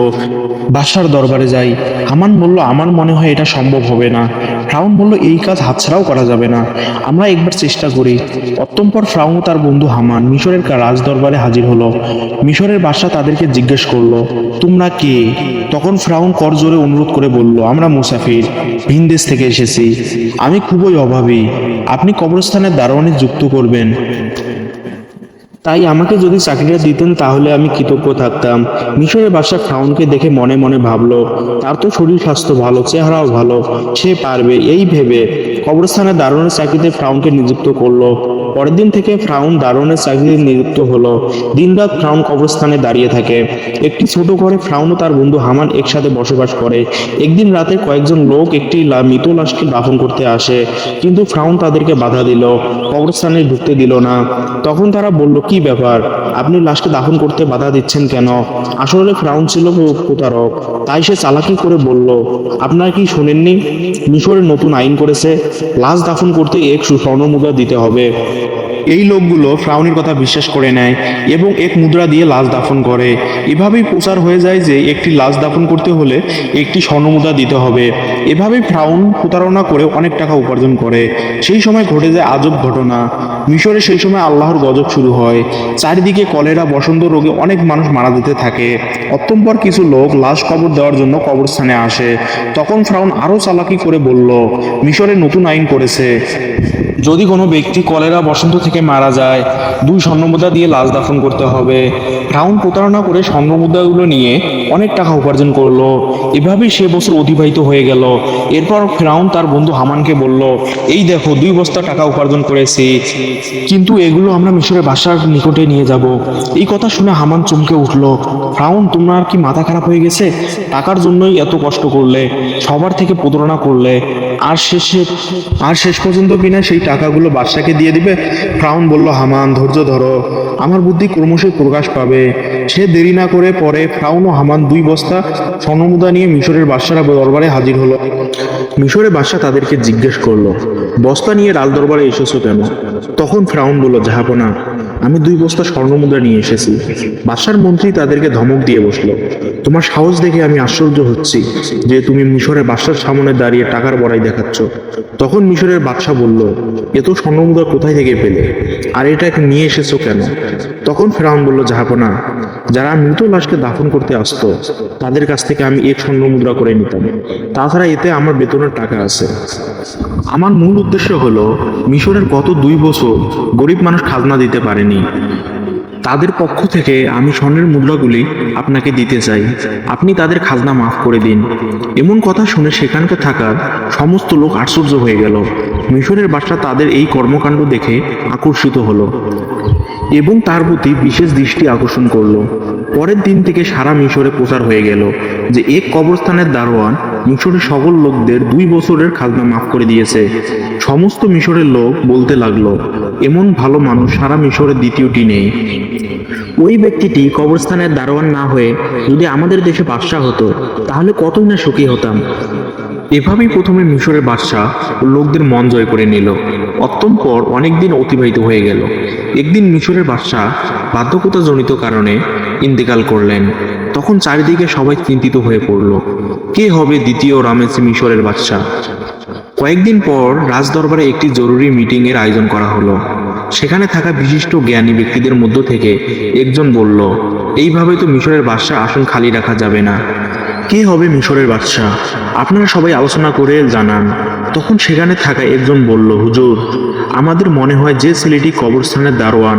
বাদশার দরবারে যাই। হামান বলল, আমার মনে হয় এটা সম্ভব হবে না। ফ্রাউন বলল, এই কাজ হাতছাড়াও করা যাবে না, আমরা একবার চেষ্টা করি। অত্যন্তর ফ্রাউন ও তার বন্ধু হামান মিশরের রাজ দরবারে হাজির হলো। মিশরের বাদশা তাদেরকে জিজ্ঞেস করলো, তোমরা কে? তখন ফ্রাউন করজোরে অনুরোধ করে বলল, আমরা মুসাফির, ভিনদেশ থেকে এসেছি, আমি খুবই অভাবী, আপনি কবরস্থানের দারোয়ানে যুক্ত করবেন, তাই আমাকে যদি চাকরিটা দিতেন তাহলে আমি কৃতজ্ঞ থাকতাম। মিশরের বাদশা ফ্রাউনকে দেখে মনে মনে ভাবলো, তার তো শরীর স্বাস্থ্য ভালো, চেহারাও ভালো, সে পারবে। এই ভেবে কবরস্থানের দারোয়ানের চাকরিতে ফ্রাউনকে নিযুক্ত করলো। পরের দিন থেকে ফ্রাউন দারোয়ানের চাকরিতে নিযুক্ত হলো। দিনরাত ফ্রাউন কবরস্থানে দাঁড়িয়ে থাকে। একটি ছোট ঘরে ফ্রাউন ও তার বন্ধু হামান একসাথে বসবাস করে। একদিন রাতে কয়েকজন লোক একটি মৃত লাশকে দাফন করতে আসে, কিন্তু ফ্রাউন তাদেরকে বাধা দিল, কবরস্থানে ঢুকতে দিল না। তখন তারা বলল, কি ব্যাপার, আপনি লাশকে দাফন করতে বাধা দিচ্ছেন কেন? আসলে ফ্রাউন ছিল প্রতারক, তাই সে চালাকি করে বলল, আপনারা কি শোনেননি, মিশরের নতুন আইন করেছে, লাশ দাফন করতে এক স্বর্ণ মুদ্রা দিতে হবে। এই লোকগুলো ফ্রাউনের কথা বিশ্বাস করে নেয় এবং এক মুদ্রা দিয়ে লাশ দাফন করে। এভাবেই প্রচার হয়ে যায় যে একটি লাশ দাফন করতে হলে একটি স্বর্ণমুদ্রা দিতে হবে। এভাবেই ফ্রাউন প্রতারণা করে অনেক টাকা উপার্জন করে। সেই সময় ঘটে যায় আজব ঘটনা। মিশরে সেই সময় আল্লাহর গজব শুরু হয়। চারিদিকে কলেরা, বসন্ত রোগে অনেক মানুষ মারা যেতে থাকে। অতঃপর কিছু লোক লাশ কবর দেওয়ার জন্য কবরস্থানে আসে। তখন ফ্রাউন আরও চালাকি করে বলল, মিশরে নতুন আইন করেছে, যদি কোনো ব্যক্তি কলেরা, বসন্ত থেকে মারা যায় 2 স্বর্ণমুদ্রা দিয়ে লাশ দাফন করতে হবে। ফ্রাউন প্রতারণা করে স্বর্ণমুদ্রাগুলো নিয়ে অনেক টাকা উপার্জন করলো। এভাবেই সে বছর অতিবাহিত হয়ে গেল। এরপর ফ্রাউন তার বন্ধু হামানকে বলল, এই দেখো 2 বস্তা টাকা উপার্জন করেছি, কিন্তু এগুলো আমরা মিশরের বাদশার নিকটে নিয়ে যাব। এই কথা শুনে হামান চমকে উঠল। ফ্রাউন, তোমার কি মাথা খারাপ হয়ে গেছে? টাকার জন্যই এত কষ্ট করলে, সবার থেকে প্রতারণা করলে, আর শেষ পর্যন্ত কিনা সেই টাকাগুলো বাদশাকে দিয়ে দিবে? ফ্রাউন বলল, হামান ধৈর্য ধরো, আমার বুদ্ধি ক্রমশই প্রকাশ পাবে। সে দেরি না করে পরে ফ্রাউন ও হামান 2 বস্তা স্বর্ণমুদ্রা নিয়ে মিশরের বাদশার দরবারে হাজির হলো। মিশরের বাদশা তাদেরকে জিজ্ঞেস করলো, বস্তা নিয়ে রাজ দরবারে এসেছো কেন? তখন ফ্রাউন বলল, জাহাপনা, আমি 2 বস্তা স্বর্ণমুদ্রা নিয়ে এসেছি। বাদশার মন্ত্রী তাদেরকে ধমক দিয়ে বসলো, তোমার সাহস দেখে আমি আশ্চর্য হচ্ছি যে তুমি মিশরের বাদশার সামনে দাঁড়িয়ে টাকার বড়াই দেখাচ্ছ। তখন মিশরের বাদশা বলল, এত স্বর্ণমুদ্রা কোথায় থেকে পেলে, আর এটাকে নিয়ে এসেছো কেন? তখন ফেরাউন বলল, জাহাপনা, যারা মৃত লাশকে দাফন করতে আসতো তাদের কাছ থেকে আমি 1 স্বর্ণমুদ্রা করে নিতাম। তাছাড়া এতে আমার বেতনের টাকা আছে। আমার মূল উদ্দেশ্য হলো মিশরের গত 2 বছর গরিব মানুষ খাজনা দিতে পারেনি, তাদের পক্ষ থেকে আমি স্বর্ণের মুদ্রাগুলি আপনাকে দিতে চাই, আপনি তাদের খাজনা মাফ করে দিন। এমন কথা শুনে সেখানকার থাকার সমস্ত লোক আশ্চর্য হয়ে গেল। মিশরের বাদশা তাদের এই কর্মকাণ্ড দেখে আকর্ষিত হলো এবং তার প্রতি বিশেষ দৃষ্টি আকর্ষণ করলো। পরের দিন থেকে সারা মিশরে প্রচার হয়ে গেল যে এক কবরস্থানের দারোয়ান মিশরের সকল লোকদের 2 বছরের খাজনা মাফ করে দিয়েছে। সমস্ত মিশরের লোক বলতে লাগলো, এমন ভালো মানুষ সারা মিশরের দ্বিতীয়টি নেই। ওই ব্যক্তিটি কবরস্থানের দারোয়ান না হয়ে যদি আমাদের দেশে বাদশা হতো তাহলে কতই না সুখী হতাম। এভাবেই প্রথমে মিশরের বাদশা লোকদের মন জয় করে নিল। অতঃপর অনেকদিন অতিবাহিত হয়ে গেল। একদিন মিশরের বাদশা বার্ধক্যজনিত কারণে ইন্তেকাল করলেন। তখন চারিদিকে সবাই চিন্তিত হয়ে পড়ল, কে হবে দ্বিতীয় রামেসি মিশরের বাদশা? কয়েকদিন পর রাজদরবারে একটি জরুরি মিটিং এর আয়োজন করা হলো। সেখানে থাকা বিশিষ্ট জ্ঞানী ব্যক্তিদের মধ্য থেকে একজন বলল, এইভাবে তো মিশরের বাদশা আসন খালি রাখা যাবে না, কে হবে মিশরের বাদশা? আপনারা সবাই আলোচনা করে জানান। তখন সেখানে থাকা একজন বলল, হুজুর, আমাদের মনে হয় যে ছেলেটি কবরস্থানের দারোয়ান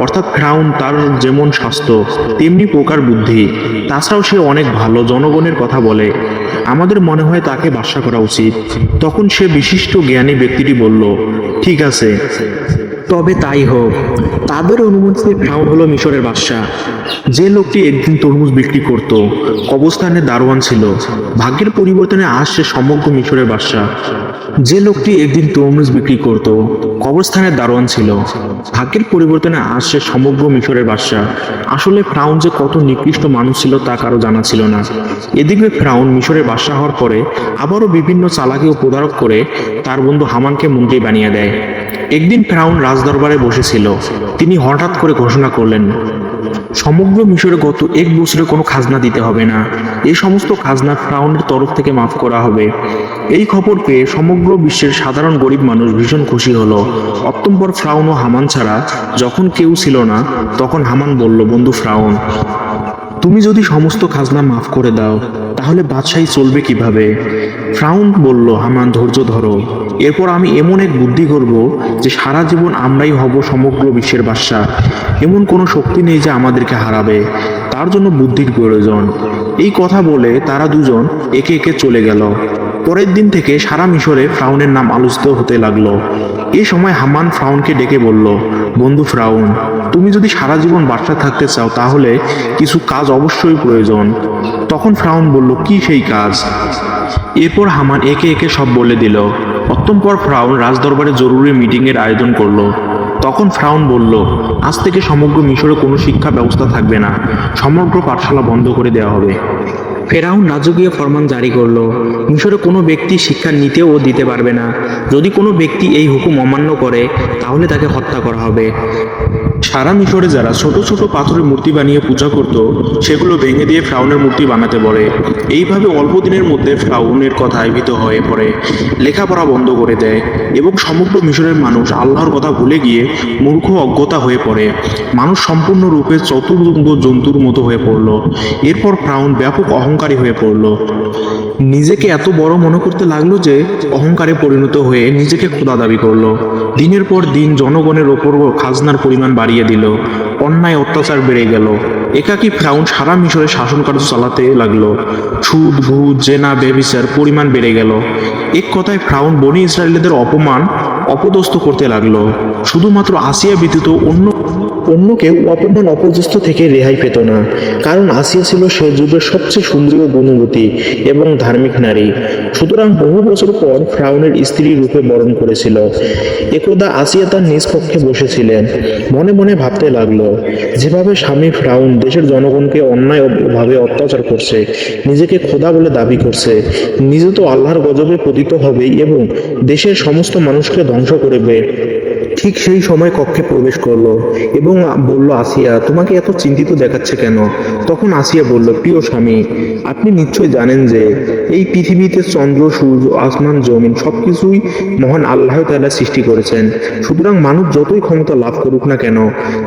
অর্থাৎ ফ্রাউন, তার যেমন স্বাস্থ্য তেমনি প্রকার বুদ্ধি, তাছাড়াও সে অনেক ভালো, জনগণের কথা বলে, আমাদের মনে হয় তাকে বাদশা করা উচিত। তখন সে বিশিষ্ট জ্ঞানী ব্যক্তিটি বলল, ঠিক আছে, তবে তাই হোক। তাদের অনুমতিতে ফ্রাউন হলো মিশরের বাদশা। যে লোকটি একদিন তরমুজ বিক্রি করত কবরস্থানের দারোয়ান ছিল, ভাগ্যের পরিবর্তনে আজ সে সমগ্র মিশরের বাদশা। যে লোকটি একদিন তরমুজ বিক্রি করত কবরস্থানের দারোয়ান ছিল, ভাগ্যের পরিবর্তনে আজ সে সমগ্র মিশরের বাদশা। আসলে ফ্রাউন যে কত নিকৃষ্ট মানুষ ছিল তা কারো জানা ছিল না। এদিকে ফ্রাউন মিশরের বাদশা হওয়ার পরে আবারও বিভিন্ন চালাকি ও প্রতারক করে তার বন্ধু হামানকে মন্ত্রী বানিয়ে দেয়। একদিন ফ্রাউন রাজদরবারে বসেছিল। তিনি হঠাৎ করে ঘোষণা করলেন, সমগ্র মিশরে গত 1 বছরে কোনো খাজনা দিতে হবে না, এই সমস্ত খাজনা ফ্রাউনের তরফ থেকে মাফ করা হবে। এই খবর পেয়ে সমগ্র বিশ্বের সাধারণ গরিব মানুষ ভীষণ খুশি হলো। অতঃপর ফ্রাউন ও হামান ছাড়া যখন কেউ ছিল না, তখন হামান বলল, বন্ধু ফ্রাউন, তুমি যদি সমস্ত খাজনা মাফ করে দাও তাহলে বাদশাহী চলবে কিভাবে? ফ্রাউন বলল, হামান ধৈর্য ধরো, এরপর আমি এমন এক বুদ্ধি করব যে সারা জীবন আমরাই হব সমগ্র বিশ্বের বাদশা। এমন কোনো শক্তি নেই যে আমাদেরকে হারাবে, তার জন্য বুদ্ধির প্রয়োজন। এই কথা বলে তারা দুজন একে একে চলে গেল। পরের দিন থেকে সারা মিশরে ফ্রাউনের নাম আলোচিত হতে লাগলো। এই সময় হামান ফ্রাউনকে ডেকে বলল, বন্ধু ফ্রাউন, তুমি যদি সারা জীবন বাদশা থাকতে চাও তাহলে কিছু কাজ অবশ্যই প্রয়োজন। তখন ফ্রাউন বলল, কি সেই কাজ? এরপর হামান একে একে সব বলে দিল। অতঃপর ফ্রাউন রাজদরবারে জরুরি মিটিং এর আয়োজন করলো। তখন ফ্রাউন বলল, আজ থেকে সমগ্র মিশরে কোনো শিক্ষা ব্যবস্থা থাকবে না, সমগ্র পাঠশালা বন্ধ করে দেওয়া হবে। ফেরাউন রাজকীয় ফরমান জারি করলো, মিশরে কোনো ব্যক্তি শিক্ষা নিতেও দিতে পারবে না। যদি কোনো ব্যক্তি এই হুকুম অমান্য করে তাহলে তাকে হত্যা করা হবে। সারা মিশরে যারা ছোট ছোট পাথরের মূর্তি বানিয়ে পূজা করত সেগুলো ভেঙে দিয়ে ফ্রাউনের মূর্তি বানাতে বলে। এইভাবে অল্প দিনের মধ্যে ফ্রাউনের কথায় ভীত হয়ে পড়ে, লেখাপড়া বন্ধ করে দেয় এবং সমগ্র মিশরের মানুষ আল্লাহর কথা ভুলে গিয়ে মূর্খ অজ্ঞতা হয়ে পড়ে। মানুষ সম্পূর্ণরূপে চতুরঙ্গ জন্তুর মতো হয়ে পড়ল। এরপর ফ্রাউন ব্যাপক অহংকারী হয়ে পড়ল। নিজেকে এত বড় মনে করতে লাগলো যে অহংকারে পরিণত হয়ে নিজেকে খোদা দাবি করলো। দিনের পর দিন জনগণের ওপর খাজনার পরিমাণ বাড়িয়ে দিল, অন্যায় অত্যাচার বেড়ে গেল। একাকী ফ্রাউন সারা মিশরে শাসন কার্য চালাতে লাগলো। সুদ, ঘুষ, জেনা, ব্যভিচার পরিমাণ বেড়ে গেল। এক কথায় ফ্রাউন বনি ইসরায়েলদের অপদস্থ করতে লাগলো। শুধুমাত্র আসিয়া ব্যতীত অন্য কেউ অপমান অপদস্থ থেকে রেহাই পেত না, কারণ আসিয়া ছিল সে যুগের সবচেয়ে সুন্দরী, গুণবতী এবং ধার্মিক নারী। সুতরাং বহু বছর পর ফ্রাউনের স্ত্রী রূপে বরণ করেছিল। একদা আসিয়া তার নিজ কক্ষে বসেছিলেন, মনে মনে ভাবতে লাগলো, যেভাবে স্বামী ফ্রাউন দেশের জনগণকে অন্যায়ভাবে অত্যাচার করছে, নিজেকে খোদা বলে দাবি করছে, নিজে তো আল্লাহর গজবে পতিত হবেই এবং দেশের সমস্ত মানুষকে ধ্বংস করবে। ঠিক সেই সময় কক্ষে প্রবেশ করলো এবং বলল, আসিয়া, তোমাকে এত চিন্তিত দেখাচ্ছে কেন? তখন আসিয়া বলল, প্রিয় স্বামী, আপনি নিশ্চয় জানেন যে এই পৃথিবীতে চন্দ্র, সূর্য, আসমান, জমিন সবকিছুই মহান আল্লাহ তাআলা সৃষ্টি করেছেন। সুতরাং মানুষ যতই ক্ষমতা লাভ করুক না কেন,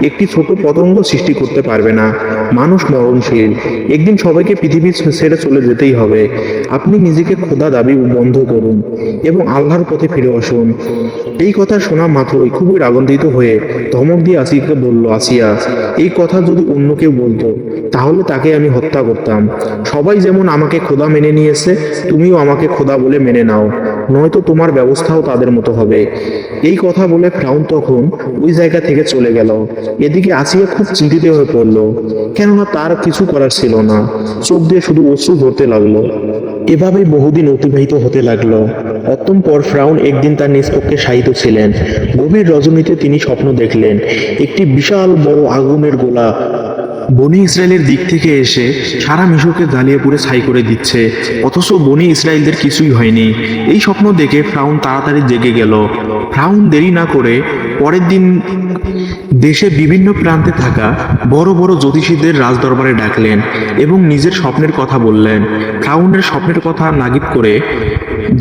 একটি ছোট পতঙ্গ সৃষ্টি করতে পারবে না। মানুষ মরণশীল, একদিন সবাইকে পৃথিবী ছেড়ে চলে যেতেই হবে। আপনি নিজেকে খোদা দাবি বন্ধ করুন এবং আল্লাহর পথে ফিরে আসুন। এই কথা শোনা মাত্রই খুবই রাগান্বিত হয়ে ধমক দিয়ে আসিয়াকে বলল, আসিয়া, এই কথা যদি অন্য কেউ বলতো তাহলে তাকে আমি হত্যা করতাম। সবাই যেমন আমাকে খোদা মেনে নিয়েছে, তুমিও আমাকে খোদা বলে মেনে নাও, নয়তো তোমার ব্যবস্থাও তাদের মতো হবে। এই কথা বলে ফ্রাউন তখন ওই জায়গা থেকে চলে গেল। এদিকে আসিয়া খুব চিন্তিত হয়ে পড়ল, কেননা তার কিছু করার ছিল না। চোখ দিয়ে শুধু অশ্রু ঝরতে লাগলো। এভাবেই বহুদিন অতিবাহিত হতে লাগলো। অতঃপর ফ্রাউন একদিন তার নিজ কক্ষে শায়িত ছিলেন। গভীর রজনীতে তিনি স্বপ্ন দেখলেন, একটি বিশাল বড় আগুনের গোলা বনি ইসরায়েলের দিক থেকে এসে সারা মিশরকে জ্বালিয়ে পুড়ে ছাই করে দিচ্ছে, অথচ বনি ইসরায়েলদের কিছুই হয়নি। এই স্বপ্ন দেখে ফ্রাউন তাড়াতাড়ি জেগে গেল। ফ্রাউন দেরি না করে পরের দিন দেশে বিভিন্ন প্রান্তে থাকা বড় বড় জ্যোতিষীদের রাজদরবারে ডাকলেন এবং নিজের স্বপ্নের কথা বললেন। ফ্রাউনের স্বপ্নের কথা নাগিদ করে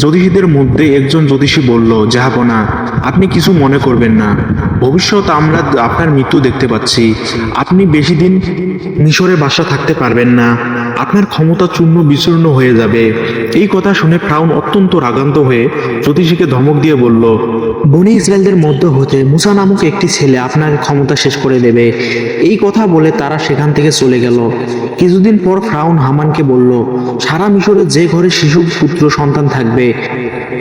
জ্যোতিষীদের মধ্যে একজন জ্যোতিষী বলল, জাহাপনা, আপনি কিছু মনে করবেন না, ভবিষ্যৎ আমরা আপনার মৃত্যু দেখতে পাচ্ছি। আপনি বেশি দিন মিশরে বাসা থাকতে পারবেন না, আপনার ক্ষমতা চূর্ণ বিচূর্ণ হয়ে যাবে। এই কথা শুনে ফ্রাউন অত্যন্ত রাগান্ত হয়ে জ্যোতিষীকে ধমক দিয়ে বলল, বনি ইসরায়েলদের মধ্য হতে মুসা নামক একটি ছেলে আপনার ক্ষমতা শেষ করে দেবে। এই কথা বলে তারা সেখান থেকে চলে গেল। কিছুদিন পর ফ্রাউন হামানকে বলল, সারা মিশরে যে ঘরে শিশু পুত্র সন্তান থাকবে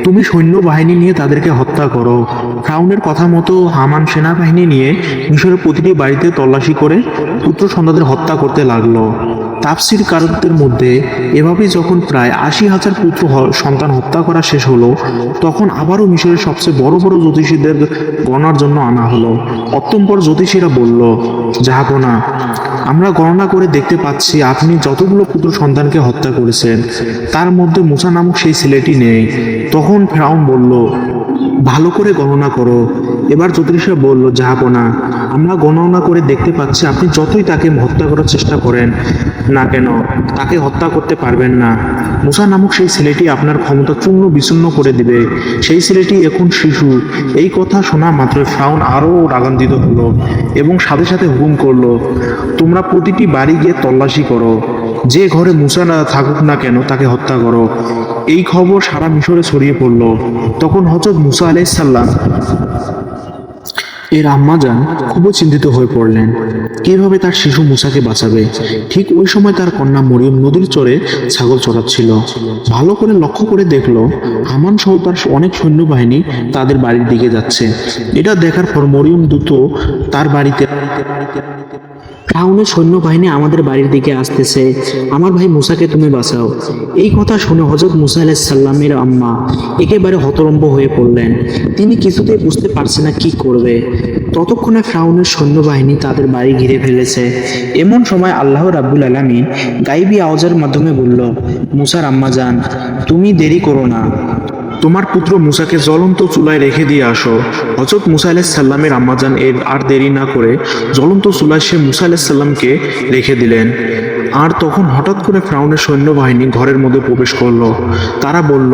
তুমি সৈন্যবাহিনী নিয়ে তাদেরকে হত্যা করো। ফ্রাউনের কথা মতো হামান সেনাবাহিনী নিয়ে মিশরের প্রতিটি বাড়িতে তল্লাশি করে পুত্র সন্তানদের হত্যা করতে লাগলো। তাফসির কারকদের মধ্যে এভাবেই যখন প্রায় 80,000 পুত্র সন্তান হত্যা করা শেষ হলো, তখন আবারও মিশরের সবচেয়ে বড় বড় জ্যোতিষীদের গণনার জন্য আনা হলো। অতঃপর জ্যোতিষীরা বলল, জাহাপনা, আমরা গণনা করে দেখতে পাচ্ছি আপনি যতগুলো পুত্র সন্তানকে হত্যা করেছেন তার মধ্যে মুসা নামক সেই ছেলেটি নেই। তখন ফ্রাউন বলল, ভালো করে গণনা করো। এবার জ্যোতিষীরা বলল, জাহাপনা, আমরা গণনা করে দেখতে পাচ্ছি আপনি যতই তাকে হত্যা করার চেষ্টা করেন না কেন তাকে হত্যা করতে পারবেন না। মুসা নামক সেই ছেলেটি আপনার ক্ষমতা চূর্ণ বিচূর্ণ করে দিবে। সেই ছেলেটি এখন শিশু। এই কথা শোনা মাত্র ফ্রাউন আরও রাগান্বিত হলো এবং সাথে সাথে হুকুম করলো, তোমরা প্রতিটি বাড়ি গিয়ে তল্লাশি করো, যে ঘরে মুসা না থাকুক না কেন তাকে হত্যা করো। এই খবর সারা মিশরে ছড়িয়ে পড়ল। তখন হযরত মুসা আলাইহিস সালাম এর আম্মাজান খুবই চিন্তিত হয়ে পড়লেন, কিভাবে তার শিশু মুসাকে বাঁচাবে। ঠিক ওই সময় তার কন্যা মরিয়ম নদীর চরে ছাগল চড়াচ্ছিল। ভালো করে লক্ষ্য করে দেখলো হামান সহ তার অনেক সৈন্যবাহিনী তাদের বাড়ির দিকে যাচ্ছে। এটা দেখার পর মরিয়ম দ্রুত তার বাড়িতে ফ্রাউনের সৈন্যবাহিনী আমাদের বাড়ির দিকে আসতেছে, আমার ভাই মুসাকে তুমি বাঁচাও। এই কথা শুনে হযরত মুসা আলাইহিস সালামের আম্মা একেবারে হতভম্ব হয়ে পড়লেন। তিনি কিছুতেই বুঝতে পারছে না কি করবে। ততক্ষণে ফ্রাউনের সৈন্যবাহিনী তাদের বাড়ি ঘিরে ফেলেছে। এমন সময় আল্লাহ রাব্বুল আলামিন গাইবী আওয়াজের মাধ্যমে বলল, মুসার আম্মা যান, তুমি দেরি করো না, তোমার পুত্র মুসাকে জ্বলন্ত চুলায় রেখে দিয়ে আসো। হযরত মুসা আলাইহিস সালামের আম্মাজান এর আর দেরি না করে জ্বলন্ত চুলায় সে মুসা আলাইহিস সালামকে রেখে দিলেন। আর তখন হঠাৎ করে ফ্রাউনের সৈন্যবাহিনী ঘরের মধ্যে প্রবেশ করলো। তারা বলল,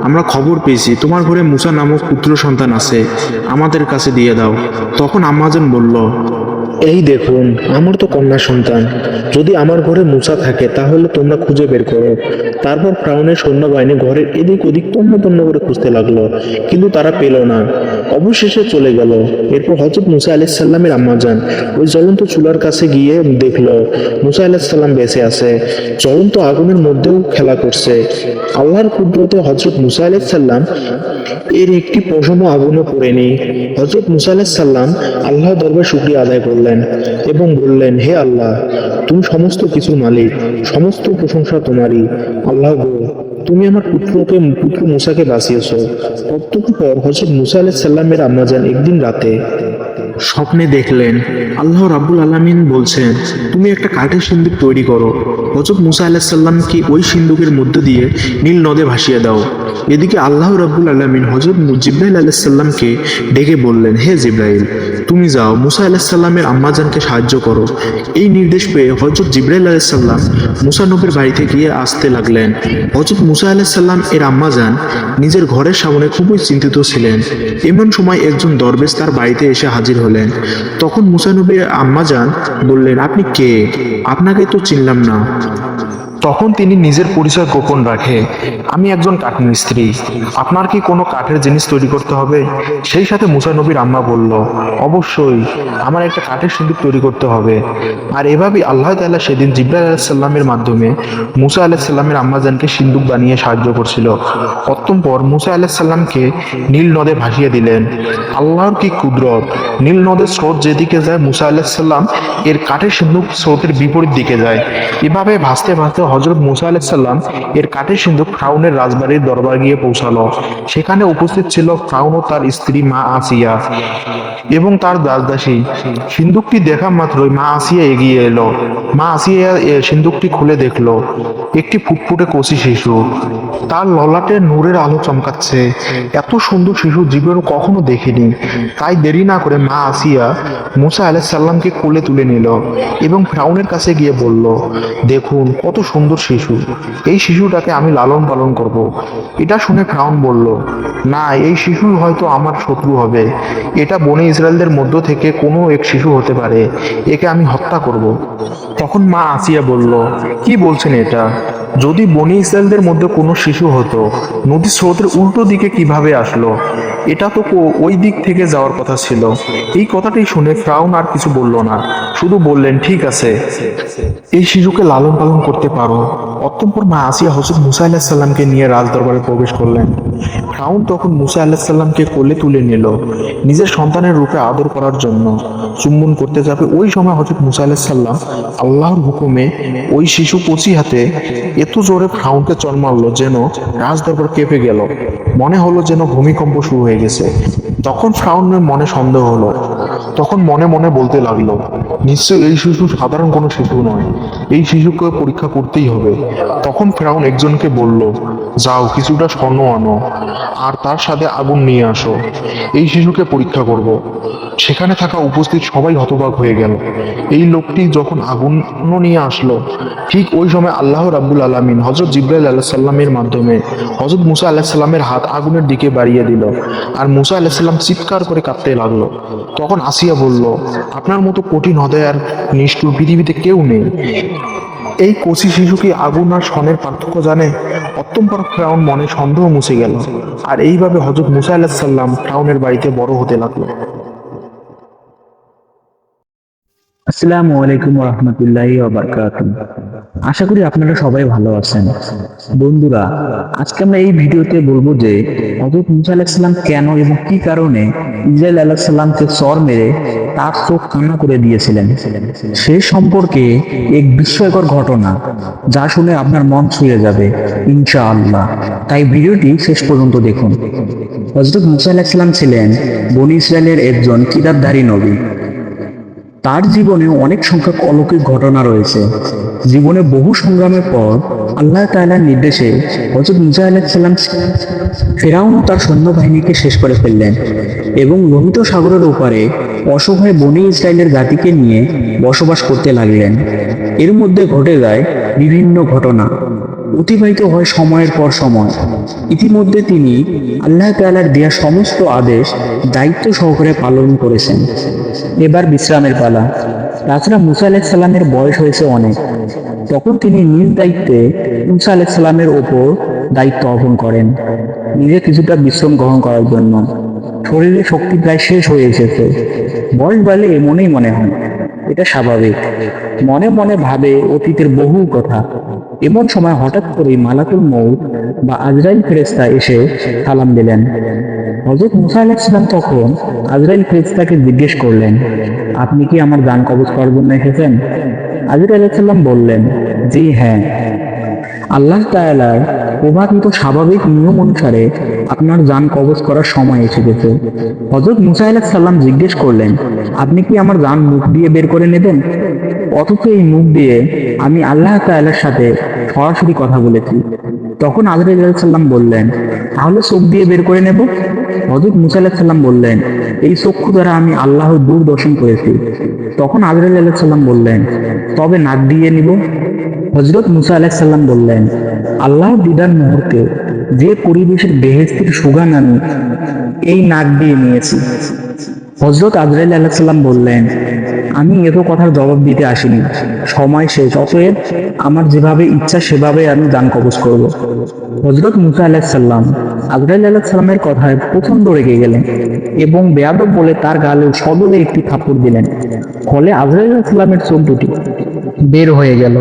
আমরা খবর পেয়েছি তোমার ঘরে মুসা নামক পুত্র সন্তান আছে, আমাদের কাছে দিয়ে দাও। তখন আম্মাজান বলল, এই দেখুন, আমার তো কন্যা সন্তান, যদি আমার ঘরে মুসা থাকে তাহলে তোমরা খুঁজে বের করো। তারপর ফ্রাউনের সৈন্যবাহিনী ঘরের এদিক ওদিক তন্ন তন্ন করে খুঁজতে লাগলো, কিন্তু তারা পেল না। অবশেষে চলে গেল। এরপর হযরত মুসা আলাইহিস সালামের আম্মাজান ওই জ্বলন্ত চুলার কাছে গিয়ে দেখলো মুসা আলাইহিস সালাম বেঁচে আছে, জ্বলন্ত আগুনের মধ্যেও খেলা করছে। আল্লাহর কুদরতে হযরত মুসা আলাইহিস সালাম এর একটি পশমও আগুনে পড়েনি। হযরত মুসা আলাইহিস সালাম আল্লাহর দরবারে শুকরিয়া আদায় করলেন এবং বললেন, হে আল্লাহ, তুমি সমস্ত কিছুর মালিক, সমস্ত প্রশংসা তোমারই। আল্লাহ গো, তুমি আমার পুত্র মুসাকে বাঁচিয়েছো। অতঃপর হযরত মুসা আলাইহিস সালামের আম্মাজান একদিন রাতে স্বপ্নে দেখলেন আল্লাহ রাব্বুল আলামিন বলছেন, তুমি একটা কাঠের সিন্দুক তৈরি করো। হযরত মুসা আলাইহিস সালামকে ওই সিন্দুকের মধ্য দিয়ে নীল নদে ভাসিয়ে দাও। এদিকে আল্লাহ রাব্বুল আলামিন হযরত জিবরাইল আলাইহিস সালামকে ডেকে বললেন, হে জিবরাইল, তুমি যাও মুসা আলাইহিস সালামের আম্মাজানকে সাহায্য করো। এই নির্দেশ পেয়ে হযরত জিবরাইল আলাইহিস সালাম মুসা নবীর বাড়িতে গিয়ে আসতে লাগলেন। হযরত মুসা আলাইহিস সালাম এর আম্মাজান নিজের ঘরের সামনে খুবই চিন্তিত ছিলেন। এমন সময় একজন দরবেশ তার বাড়িতে এসে হাজির হলেন। তখন মুসা নবীর আম্মাজান বললেন, আপনি কে? আপনাকে তো চিনলাম না। তখন তিনি নিজের পরিচয় গোপন রাখে, আমি একজন কাঠমিস্ত্রি, আপনার কি কোনো কাঠের জিনিস তৈরি করতে হবে? সেই সাথে মুসা নবীর আম্মা বলল, অবশ্যই, আমার একটা কাঠের সিন্দুক তৈরি করতে হবে। আর এভাবেই আল্লাহ তাআলা সেদিন জিবরাইল আলাইহিস সালামের মাধ্যমে মুসা আলাইহিস সালামের আম্মাজানকে সিন্দুক বানিয়ে সাহায্য করছিল। অতঃপর মুসা আলাইহিস সালামকে নীল নদে ভাসিয়ে দিলেন। আল্লাহর কি কুদরত! নীল নদের স্রোত যেদিকে যায় মুসা আলাইহিস সালাম এর কাঠের সিন্দুক স্রোতের বিপরীত দিকে যায়। এভাবে ভাসতে ভাসতে হযরত মুসা আলাইহিস সালাম এর কাঠের সিন্দুক ফ্রাউনের রাজবাড়ির দরবার গিয়ে পৌঁছালো। সেখানে উপস্থিত ছিল ফ্রাউন ও তার স্ত্রী মা আসিয়া এবং তার দাসদাসী। সিন্দুকটি দেখা মাত্রই মা আসিয়া এগিয়ে এলো। মা আসিয়া সিন্দুকটি খুলে দেখলো একটি ফুটফুটে কচি শিশু, তার ললাটে নূরের আলো চমকাচ্ছে। এত সুন্দর শিশু জীবনে কখনো দেখিনি। তাই দেরি না করে মা আসিয়া মুসা আলাইহিস সালামকে কোলে তুলে নিল এবং ফ্রাউনের কাছে গিয়ে বলল, দেখুন কত সুন্দর শিশু, এই শিশুটাকে আমি লালন পালন করব। এটা শুনে ফ্রাউন বলল, না, এই শিশু হয়তো আমার শত্রু হবে। এটা বনে ইসরায়েলদের মধ্য থেকে কোনো এক শিশু হতে পারে, একে আমি হত্যা করব। তখন মা আসিয়া বলল, কি বলছেন এটা? যদি বনি ইসরায়েলদের মধ্যে কোনো শিশু হতো, নদীর স্রোতের উল্টো দিকে কিভাবে আসলো? এটা তো ওই দিক থেকে যাওয়ার কথা ছিল। এই কথাটি শুনে ফ্রাউন আর কিছু বলল না, শুধু বললেন, ঠিক আছে, এই শিশুকে লালন পালন করতে পারো। অতঃপর মা আসিয়া হযরত মুসা আলাইহিস সালামকে নিয়ে রাজদরবারে প্রবেশ করলেন। ফ্রাউন তখন মুসা আলাইহিস সালামকে কোলে তুলে নিল নিজের সন্তানের রূপে আদর করার জন্য। চুম্বন করতে যাবে ওই সময় হযরত মুসা আলাইহিস সালাম আল্লাহর হুকুমে ওই শিশু কচি হাতে এত জোরে ফ্রাউনকে চড় মারল যেন রাজদরবার কেঁপে গেল। মনে হলো যেন ভূমিকম্প শুরু হয়ে গেছে। তখন ফ্রাউনের মনে সন্দেহ হলো। তখন মনে মনে বলতে লাগলো, নিশ্চয় এই শিশু সাধারণ কোনো শিশু নয়, এই শিশুকে পরীক্ষা করতেই হবে। তখন ফ্রাউন একজনকে বলল, যাও কিছুটা স্বর্ণ আনো আর তার সাথে আগুন নিয়ে আসো, এই শিশুকে পরীক্ষা করব। সেখানে থাকা উপস্থিত সবাই হতবাক হয়ে গেল। এই লোকটি যখন আগুন নিয়ে আসলো, ঠিক ওই সময় আল্লাহ রাব্বুল আলামিন হযরত জিবরাইল আলাইহিস সালামের মাধ্যমে হযরত মুসা আলাইহিস সালামের হাত আগুনের দিকে বাড়িয়ে দিল আর মুসা আলাইহিস সালাম চিৎকার করে কাঁদতে লাগলো। তখন আসিয়া বলল, আপনার মতো কঠিন হৃদয় আর নিষ্ঠুর পৃথিবীতে কেউ নেই। এই কচি শিশু কি আগুন আর স্বর্ণের পার্থক্য জানে? অতঃপর ফ্রাউন মনে সন্দেহ মুছে গেল। আর এইভাবে হযরত মুসা আলাইহিস সালাম ফ্রাউনের বাড়িতে বড় হতে লাগলো। আসসালামু আলাইকুম রহমতুল্লাহি আশা করি আপনারা সবাই ভালো আছেন। বন্ধুরা, আজকে আমরা এই ভিডিওতে বলবো যে হযরত মুসা আলাইহিস সালাম কেন এবং কি কারণে ইসরাইল আলাইহিস সালামকে চর মেরে তার চোখ কান্না করে দিয়েছিলেন সে সম্পর্কে এক বিস্ময়কর ঘটনা, যা শুনে আপনার মন ছুঁয়ে যাবে ইনশাআল্লাহ। তাই ভিডিওটি শেষ পর্যন্ত দেখুন। হযরত মুসা আলাইহিস সালাম ছিলেন বনী ইসরায়েলের একজন কিতাবধারী নবী। তার জীবনে অনেক সংখ্যক অলৌকিক ঘটনা রয়েছে। জীবনে বহু সংগ্রামের পর আল্লাহ তাআলার নির্দেশে হযরত মুসা আলাইহিস সালাম ফিরআউন তার সৈন্যবাহিনীকে শেষ করে ফেললেন এবং লোহিত সাগরের ওপারে অসহায় বনী ইসরায়েলের জাতিকে নিয়ে বসবাস করতে লাগলেন। এর মধ্যে ঘটে যায় বিভিন্ন ঘটনা, অতিবাহিত হয় সময়ের পর সময়। ইতিমধ্যে তিনি আল্লাহ তাআলার দেয়া সমস্ত আদেশ দায়িত্ব সহকারে পালন করেছেন। এবার বিশ্রামের পালা। তাছাড়া মুসা আলাইহিস সালামের বয়স হয়েছে অনেক। তখন তিনি নিজ দায়িত্বে মুসা আলাইহিস সালামের ওপর দায়িত্ব অর্পণ করেন, নিজে কিছুটা বিশ্রাম গ্রহণ করার জন্য। শরীরে শক্তি প্রায় শেষ হয়ে এসেছে। বয়স বাড়লে এমনই মনে হয়, এটা স্বাভাবিক। মনে মনে ভাবে অতীতের বহু কথা। এমন সময় হঠাৎ করে মালাকুল মউত বা আজরাইল ফেরেশতা এসে সালাম দিলেন। হযরত মুসা আলাইহিস সালাম তখন আজরাইল ফেরেশতাকে জিজ্ঞেস করলেন, আপনি কি আমার জান কবজ করার জন্য এসেছেন? আজরাইল আলাইহিস সালাম বললেন, জি হ্যাঁ, আল্লাহ তাআলার প্রভাবিত স্বাভাবিক নিয়ম অনুসারে আপনার জান কবজ করার সময় এসে গেছে। হযরত মুসা আলাইহিস সালাম জিজ্ঞেস করলেন, আপনি কি আমার জান মুখ দিয়ে বের করে নেবেন? অথচ এই মুখ দিয়ে আমি আল্লাহ তাআলার সাথে সরাসরি কথা বলেছি। তখন আজরাইল আলাইহিস সালাম বললেন, তাহলে চোখ দিয়ে বের করে নেব? হযরত মুসা আলাইহিস সালাম বললেন, এই চক্ষু দ্বারা আমি আল্লাহর দূর দর্শন করেছি। তখন আজরাইল আলাইহিস সালাম বললেন, তবে নাক দিয়ে নিব? হযরত মুসা আলাইহিস সালাম বললেন, আল্লাহর দিদার মুহূর্তে যে পরিবেশের বেহেশতের সুগান আমি এই নাক দিয়ে নিয়েছি। হযরত আজরাইল আলাইহিস সালাম বললেন, আমি এত কথার জবাব দিতে আসিনি, সময় শেষ, অতএব আমার যেভাবে ইচ্ছা সেভাবে আমি জান কবজ করব। হযরত মুসা আলাইহিস সালাম আজরাইল আলাইহিস সালামের কথায় প্রচন্ড রেগে গেলেন এবং বেয়াদব বলে তার গালে সজোরে একটি থাপ্পড় দিলেন। ফলে আজরাইল আলাইহিস সালামের চোখ দুটি বের হয়ে গেল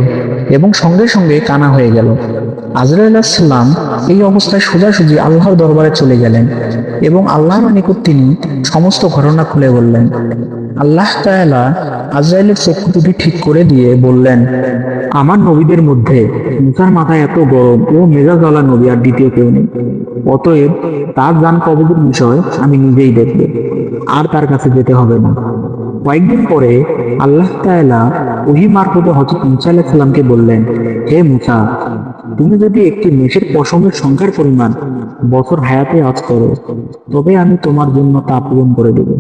এবং সঙ্গে সঙ্গে কানা হয়ে গেল। আজরাইল আলাইহিস সালাম এই অবস্থায় সোজাসুজি আল্লাহর দরবারে চলে গেলেন এবং আল্লাহর নিকট তিনি সমস্ত ঘটনা খুলে বললেন। আল্লাহ তাআলা আজরাইলের চক্ষু দুটি ঠিক করে দিয়ে বললেন, আমার নবীদের মধ্যে মুসার মাথায় এত গরম ও মেজাজওয়ালা নবী আর দ্বিতীয় কেউ নেই। অতএব তার জান কবজের বিষয় আমি নিজেই দেখব, আর তার কাছে যেতে হবে না। কয়েকদিন পরে আল্লাহ তাআলা ওহী মারফতে হযরত মুসা আলাইহিস সালামকে বললেন, হে মুসা, তুমি যদি একটি মেষের পশমের সংখ্যার পরিমাণ বছর হায়াতে আজ করো, তবে আমি তোমার জন্য তা পূরণ করে দেব।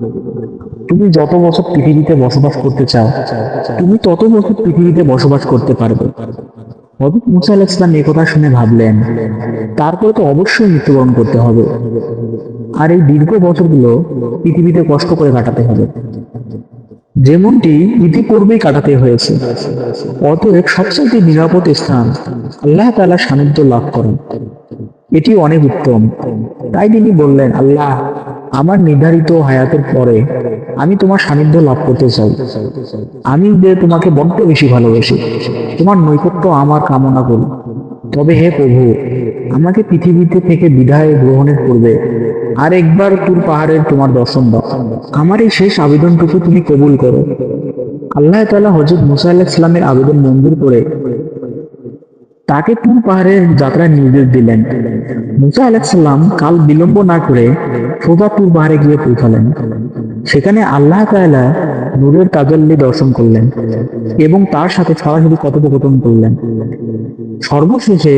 তুমি যত বছর পৃথিবীতে বসবাস করতে চাও, তুমি তত বছর পৃথিবীতে বসবাস করতে পারবে। হযরত মুসা আলাইহিস সালাম এই কথা শুনে ভাবলেন, তারপরে তো অবশ্যই মৃত্যুবরণ করতে হবে, আর এই দীর্ঘ বছরগুলো পৃথিবীতে কষ্ট করে কাটাতে হবে, যেমনটি ইতিপূর্বেই কাটাতে হয়েছে। অতএব সবচেয়ে নিরাপদ স্থান আল্লাহ তাআলার সান্নিধ্য লাভ করেন, এটি অনেক উত্তম। তাই তিনি বললেন, আল্লাহ, আমার নির্ধারিত হায়াতের পরে আমি তোমার সান্নিধ্য লাভ করতে চাই। আমি যে তোমাকে বড্ড বেশি ভালোবাসি, তোমার নৈকট্য আমার কামনা করি। তবে হে প্রভু, আমাকে পৃথিবীতে থেকে বিদায় গ্রহণের পূর্বে আর একবার তুর পাহাড়ের তোমার দর্শন দাও। আমার এই শেষ আবেদনটুকু তুমি কবুল করো। আল্লাহ তাআলা হযরত মুসা আলাইহিস সালামের আবেদন মঞ্জুর করে তাকে তুর পাহাড়ের যাত্রার নির্দেশ দিলেন। মুসা আলাইহিস সালাম কাল বিলম্ব না করে সোজা তুর পাহাড়ে গিয়ে পৌঁছালেন। সেখানে আল্লাহ তাআলা নূরের তাজাল্লি দর্শন করলেন এবং তার সাথে সরাসরি কথোপকথন করলেন। সর্বশেষে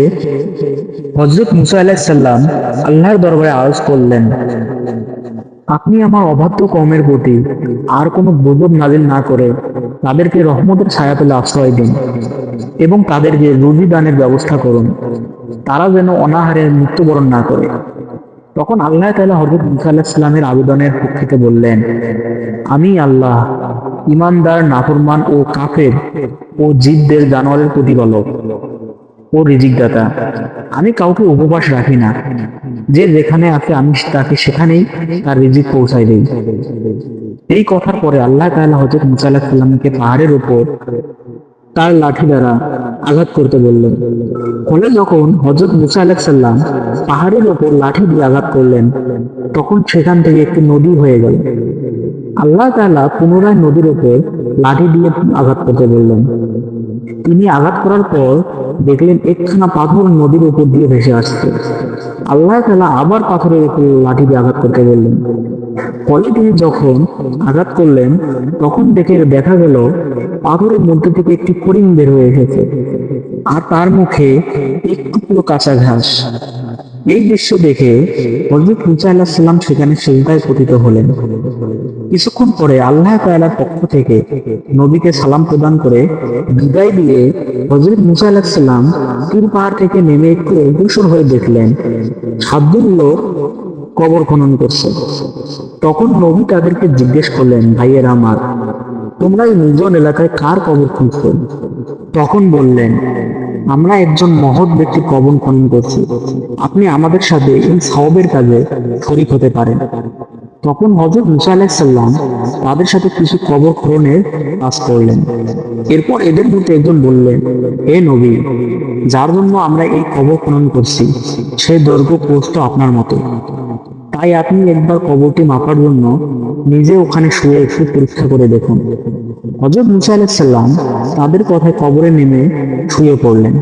হযরত মুসা আলাইহিস সালাম আল্লাহর দরবারে আরজ করলেন, আপনি আমার অবাধ্য কওমের প্রতি আর কোনো গজব নাযিল না করে তাদেরকে রহমতের ছায়াতলে আশ্রয় দিন এবং তাদেরকে রুজি দানের ব্যবস্থা করুন, তারা যেন অনাহারে মৃত্যুবরণ না করে। তখন আল্লাহ তাআলা হযরত মুসা আলাইহিস সালামের আবেদনের প্রেক্ষিতে বললেন, আমি আল্লাহ ঈমানদার, নাফরমান ও কাফের ও জিদদের জানোয়ারের প্রতিপালক ও রিজিকদাতা। আমি কাউকে উপবাস রাখি না, যে যেখানে আছে আমি তাকে সেখানেই তার রিজিক পৌঁছাই দেই। এই কথার পরে আল্লাহ তাআলা হযরত মুসা আলাইহিস সালামকে পাহাড়ের উপর তার লাঠি দ্বারা আঘাত করতে বললেন। ফলে যখন হযরত মুসা আলাইহিস সালাম পাহাড়ের উপর লাঠি দিয়ে আঘাত করলেন, তখন সেখান থেকে একটি নদী হয়ে গেল। আল্লাহ তাআলা পুনরায় নদীর উপর লাঠি দিয়ে আঘাত করতে বললেন। তিনি আঘাত করার পর দেখলেন একখানা পাথর নদীর উপর দিয়ে ভেসে আসছে। আল্লাহ তাআলা আবার পাথরের উপর লাঠি দিয়ে আঘাত করতে বললেন। ফলে তিনি যখন আঘাত করলেন, তখন দেখা গেল পাথরের মধ্যে থেকে একটি ফড়িং বের হয়ে এসেছে, আর তার মুখে একটু পুরো কাঁচা ঘাস। এই দৃশ্য দেখে হযরত মুসা আলাইহিস সালাম সেখানে সিজদায় পতিত হলেন। কিছুক্ষণ পরে আল্লাহ তাআলার পক্ষ থেকে নবীকে সালাম প্রদান করে বিদায় দিয়ে হযরত মুসা আলাইহিস সালাম তুর পাহাড় থেকে নেমে একটু অগ্রসর হয়ে দেখলেন 7 জন লোক কবর খনন করছে। তখন নবী তাদেরকে জিজ্ঞেস করলেন, ভাইয়েরা আমার, তোমরা এই নির্জন এলাকায় কার কবর খুঁজছো? তখন বললেন, আমরা একজন মহৎ ব্যক্তির কবর খনন করছি, আপনি আমাদের সাথে এই সওয়াবের কাজে শরীক হতে পারেন। তখন হযরত মুসা আলাইহিস সালাম তাদের সাথে কিছু কবর খননের কাজ করলেন। এরপর এদের মধ্যে একজন বললেন, হে নবী, যার জন্য আমরা এই কবর খনন করছি সে দৈর্ঘ্য প্রস্থ আপনার মতো, তাই আপনি একবার কবরটি মাপার জন্য নিজে ওখানে শুয়ে একটু পরীক্ষা করে দেখুন। হযরত মুসা আলাইহিস সালাম তাদের কথায় কবরে নেমে শুয়ে পড়লেন।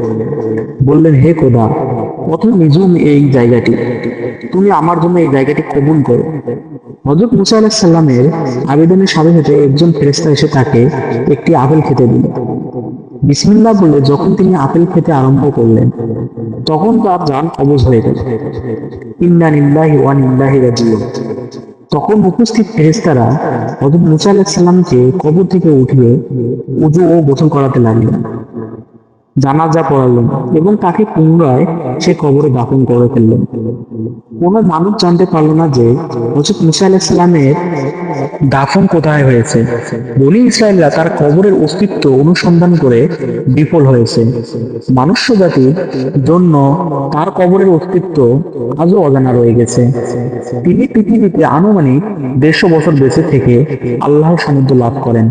বললেন, হে খোদা, কত নিঝুম এই জায়গাটি, তুমি আমার জন্য এই জায়গাটি কবুল করো। হযরত মুসা আলাইহিস সালামের আবেদনের সাথে সাথে একজন ফেরেশতা এসে তাকে একটি আপেল খেতে দিল। বিসমিল্লাহ বলে যখন তিনি আপেল খেতে আরম্ভ করলেন, তখন তার জান কবজ হয়ে গেল। ইন্না লিল্লাহি ওয়া ইন্না ইলাইহি রাজিউন। তখন উপস্থিত ফেরেশতারা হযরত মুসা আলাইহিস সালামকে কবর থেকে উঠিয়ে ওযু ও গোসল করাতে লাগলেন, জানাজা পড়ালেন এবং তাকে পুনরায় সে কবরে দাফন করে ফেললেন। কোনো মানুষ জানতে পারল না যে হযরত মুসা আলাইহিস সালামের দাফন কোথায় হয়েছে। বনী ইসরায়েলরা তার কবরের অস্তিত্ব অনুসন্ধান করে বিফল হয়েছে। মনুষ্য জাতির জন্য তার কবরের অস্তিত্ব আজও অজানা রয়ে গেছে। তিনি পৃথিবীতে আনুমানিক 150 বছর বেঁচে থেকে আল্লাহর সান্নিধ্য লাভ করেন।